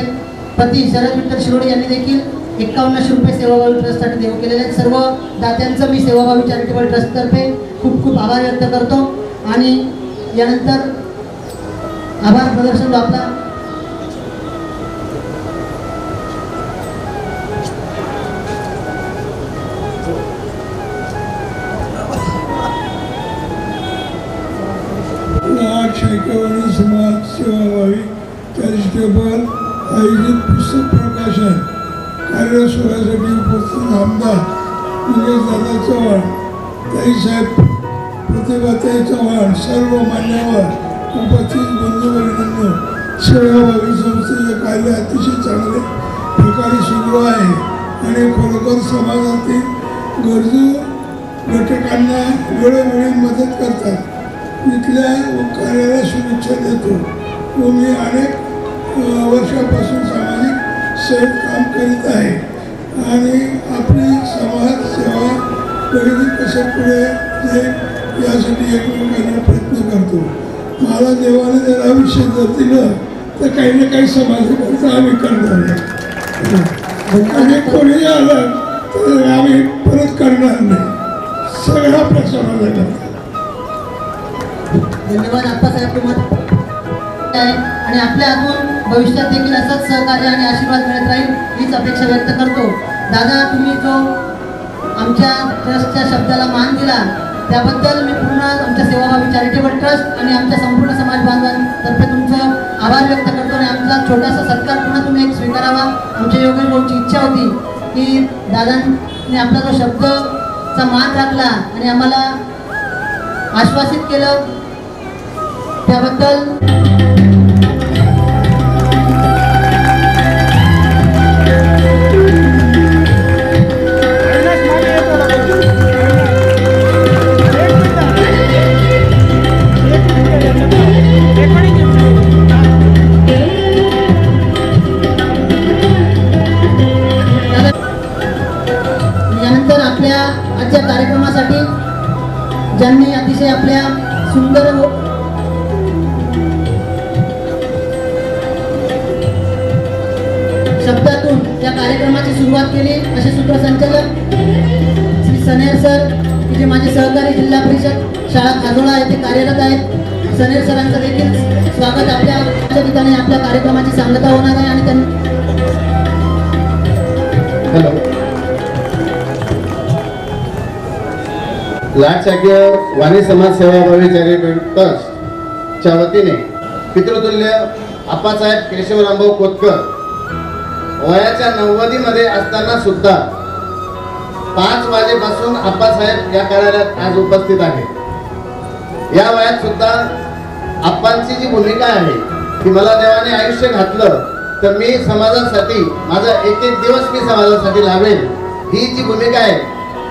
पती शरद विठ्ठल शिरोडे यांनी देखील 5100 रुपये सेवाभावी ट्रस्टसाठी देऊ केलेले आहेत. सर्व दात्यांचं मी सेवाभावी चॅरिटेबल ट्रस्टतर्फे खूप खूप आभार व्यक्त करतो. आणि यानंतर आभार प्रदर्शन आपला शेकवणी समाज सेवाभावी चॅरिटेबल आयोजित पुस्तक प्रकाशन कार्यसोहळ्यासाठी उपस्थित आमदार निलेश दादा चव्हाण, ताईसाहेब प्रतिभाताई चव्हाण, सर्व मान्यवर उपस्थित बंधुवर्गांनो, सेवाभावी संस्थेचे कार्य अतिशय चांगले प्रकारे सुरू आहे आणि खरोखर समाजातील गरजू घटकांना वेळोवेळी मदत करतात. इथल्या कार्याला शुभेच्छा देतो व मी अनेक वर्षापासून सामाजिक सेवेत काम करीत आहे आणि आपली समाज सेवा प्रगती कशा पुढे जाईल यासाठी एकमेकांना प्रयत्न करतो. मला देवाने जर आयुष्य जर दिलं तर काही ना काही समाजाकरता आम्ही करणार नाही आणि कोणी आलं तर आम्ही परत करणार नाही, सगळं आपल्या समाजाकरता. धन्यवाद आप्पासाहेब तुम्हाला आहे आणि आपल्या हातून भविष्यात देखील असंच सहकार्य आणि आशीर्वाद मिळत राहील हीच अपेक्षा व्यक्त करतो. दादा तुम्ही जो आमच्या ट्रस्टच्या शब्दाला मान दिला त्याबद्दल मी पूर्ण आमच्या सेवाभावी चॅरिटेबल ट्रस्ट आणि आमच्या संपूर्ण समाज बांधवांतर्फे तुमचं आभार व्यक्त करतो. आणि आमचा छोटासा सत्कार पुन्हा तुम्ही एक स्वीकारावा. आमच्या योगेश भाऊची इच्छा होती की दादांनी आपला जो शब्दचा मान राखला आणि आम्हाला आश्वासित केलं त्याबद्दल यानंतर आपल्या आजच्या कार्यक्रमासाठी ज्यांनी अतिशय आपल्या सुंदर शब्दातून त्या कार्यक्रमाची सुरुवात केली असे सूत्रसंचालक श्री सनेर सर की जे माझे सहकारी जिल्हा परिषद शाळा खाजोळा येथे कार्यरत आहेत. सनेर सरांचं देखील स्वागत आपल्या ठिकाणी आपल्या कार्यक्रमाची सांगता होणार आहे. आणि त्यांनी लाडशाग्य वाणी समाज सेवाभावी चॅरिटेबल ट्रस्टच्या वतीने पितृतुल्य आप्पासाहेब केशवरामभाऊ कोतकर वयाच्या 90मध्ये असताना सुद्धा 5 वाजेपासून आप्पासाहेब या कार्यालयात आज उपस्थित आहे. या वयात सुद्धा आप्पांची जी भूमिका आहे ती मला देवाने आयुष्य घातलं तर मी समाजासाठी माझा एक दिवस मी समाजासाठी लावेल ही जी भूमिका आहे.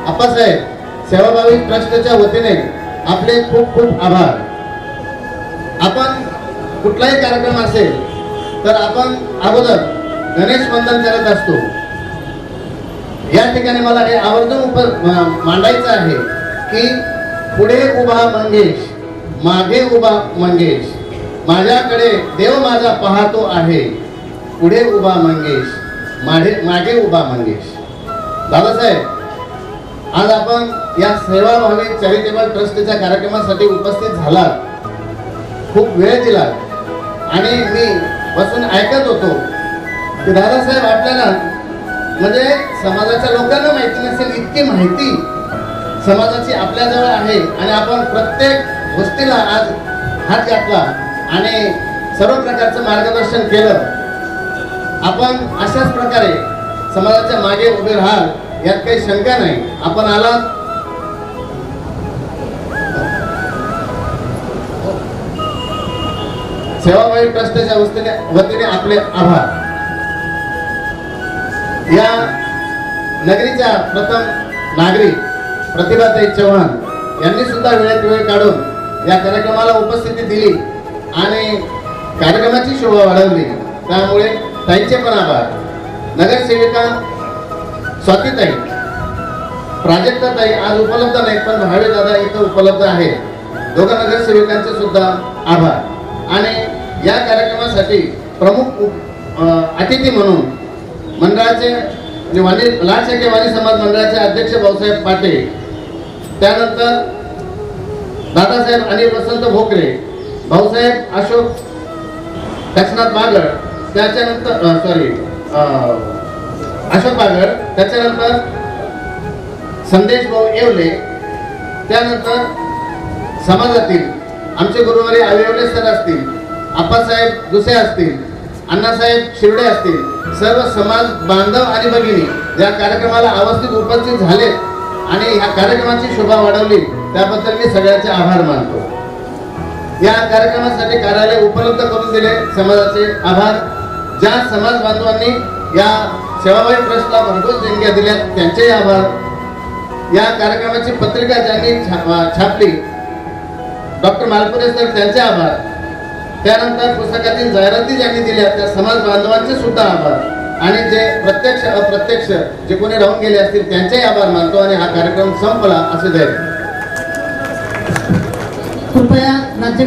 आप्पासाहेब सेवाभावी ट्रस्टच्या वतीने आपले खूप खूप आभार. आपण कुठलाही कार्यक्रम असेल तर आपण अगोदर गणेश वंदन करत असतो. या ठिकाणी मला हे आवर्जून मांडायचं आहे की पुढे उभा मंगेश, मागे उभा मंगेश, माझ्याकडे देव माझा पाहतो आहे. पुढे उभा मंगेश, मागे उभा मंगेश. दादासाहेब, आज आपण या सेवाभावी चॅरिटेबल ट्रस्टच्या कार्यक्रमासाठी उपस्थित झालात. खूप वेळ दिला आणि मी बसून ऐकत होतो की दादासाहेब आपल्याला म्हणजे समाजाच्या लोकांना माहिती नसेल इतकी माहिती समाजाची आपल्याजवळ आहे आणि आपण प्रत्येक गोष्टीला आज हात घातला आणि सर्व प्रकारचं मार्गदर्शन केलं. आपण अशाच प्रकारे समाजाच्या मागे उभे राहाल यात काही शंका नाही. आपण आलात सेवाभावी ट्रस्टच्या वतीने आपले आभार. या नगरीच्या प्रथम नागरिक प्रतिभाताई चव्हाण यांनी सुद्धा वेळेत वेळ काढून या कार्यक्रमाला उपस्थिती दिली आणि कार्यक्रमाची शोभा वाढवली. त्यामुळे ताईंचे पण आभार. नगरसेविका स्वातीताई, प्राजक्ताताई आज उपलब्ध नाहीत पण भावे दादा इथं उपलब्ध आहे. दोघा नगरसेविकांचे सुद्धा आभार. आणि या कार्यक्रमासाठी प्रमुख अतिथी म्हणून मंडळाचे लाल शेके वाणी समाज मंडळाचे अध्यक्ष भाऊसाहेब पाटे, त्यानंतर दादासाहेब अनिल वसंत भोकरे, भाऊसाहेब अशोक काशीनाथ बागड, त्याच्यानंतर अशोक बागड, त्याच्यानंतर संदेश भाऊ येवले, त्यानंतर समाजातील आमचे गुरुवारी आविवले सर असतील, आप्पासाहेब दुसे असतील, अण्णासाहेब शिर्डे असतील, सर्व समाज बांधव आणि भगिनी या कार्यक्रमाला अवस्थित उपस्थित झाले आणि या कार्यक्रमाची शोभा वाढवली त्याबद्दल मी सगळ्यांचे आभार मानतो. या कार्यक्रमासाठी कार्यालय उपलब्ध करून दिले समाजाचे आभार. ज्या समाज बांधवांनी या सेवाभावी ट्रस्टला भरघोस देणग्या दिल्या त्यांचेही आभार. या कार्यक्रमाची पत्रिका ज्यांनी छापली डॉक्टर मालपुरे सर त्यांचे आभार. त्यानंतर पुस्तकातील जाहिराती ज्यांनी दिल्या त्या समाज बांधवांचे सुद्धा आभार. आणि जे प्रत्यक्ष अप्रत्यक्ष जे कोणी राहून गेले असतील त्यांचेही आभार मानतो आणि हा कार्यक्रम संपला असे जाईल. कृपया राज्य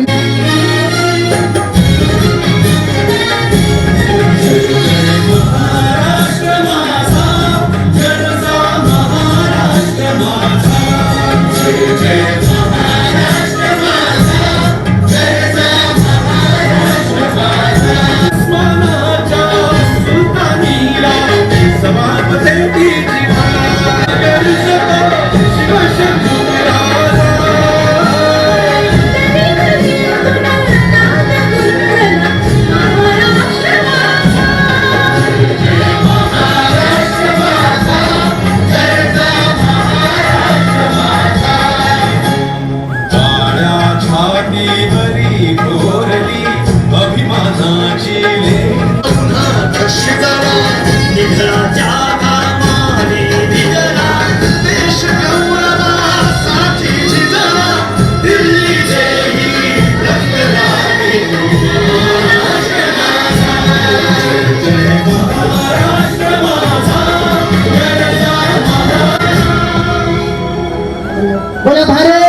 बोला भारत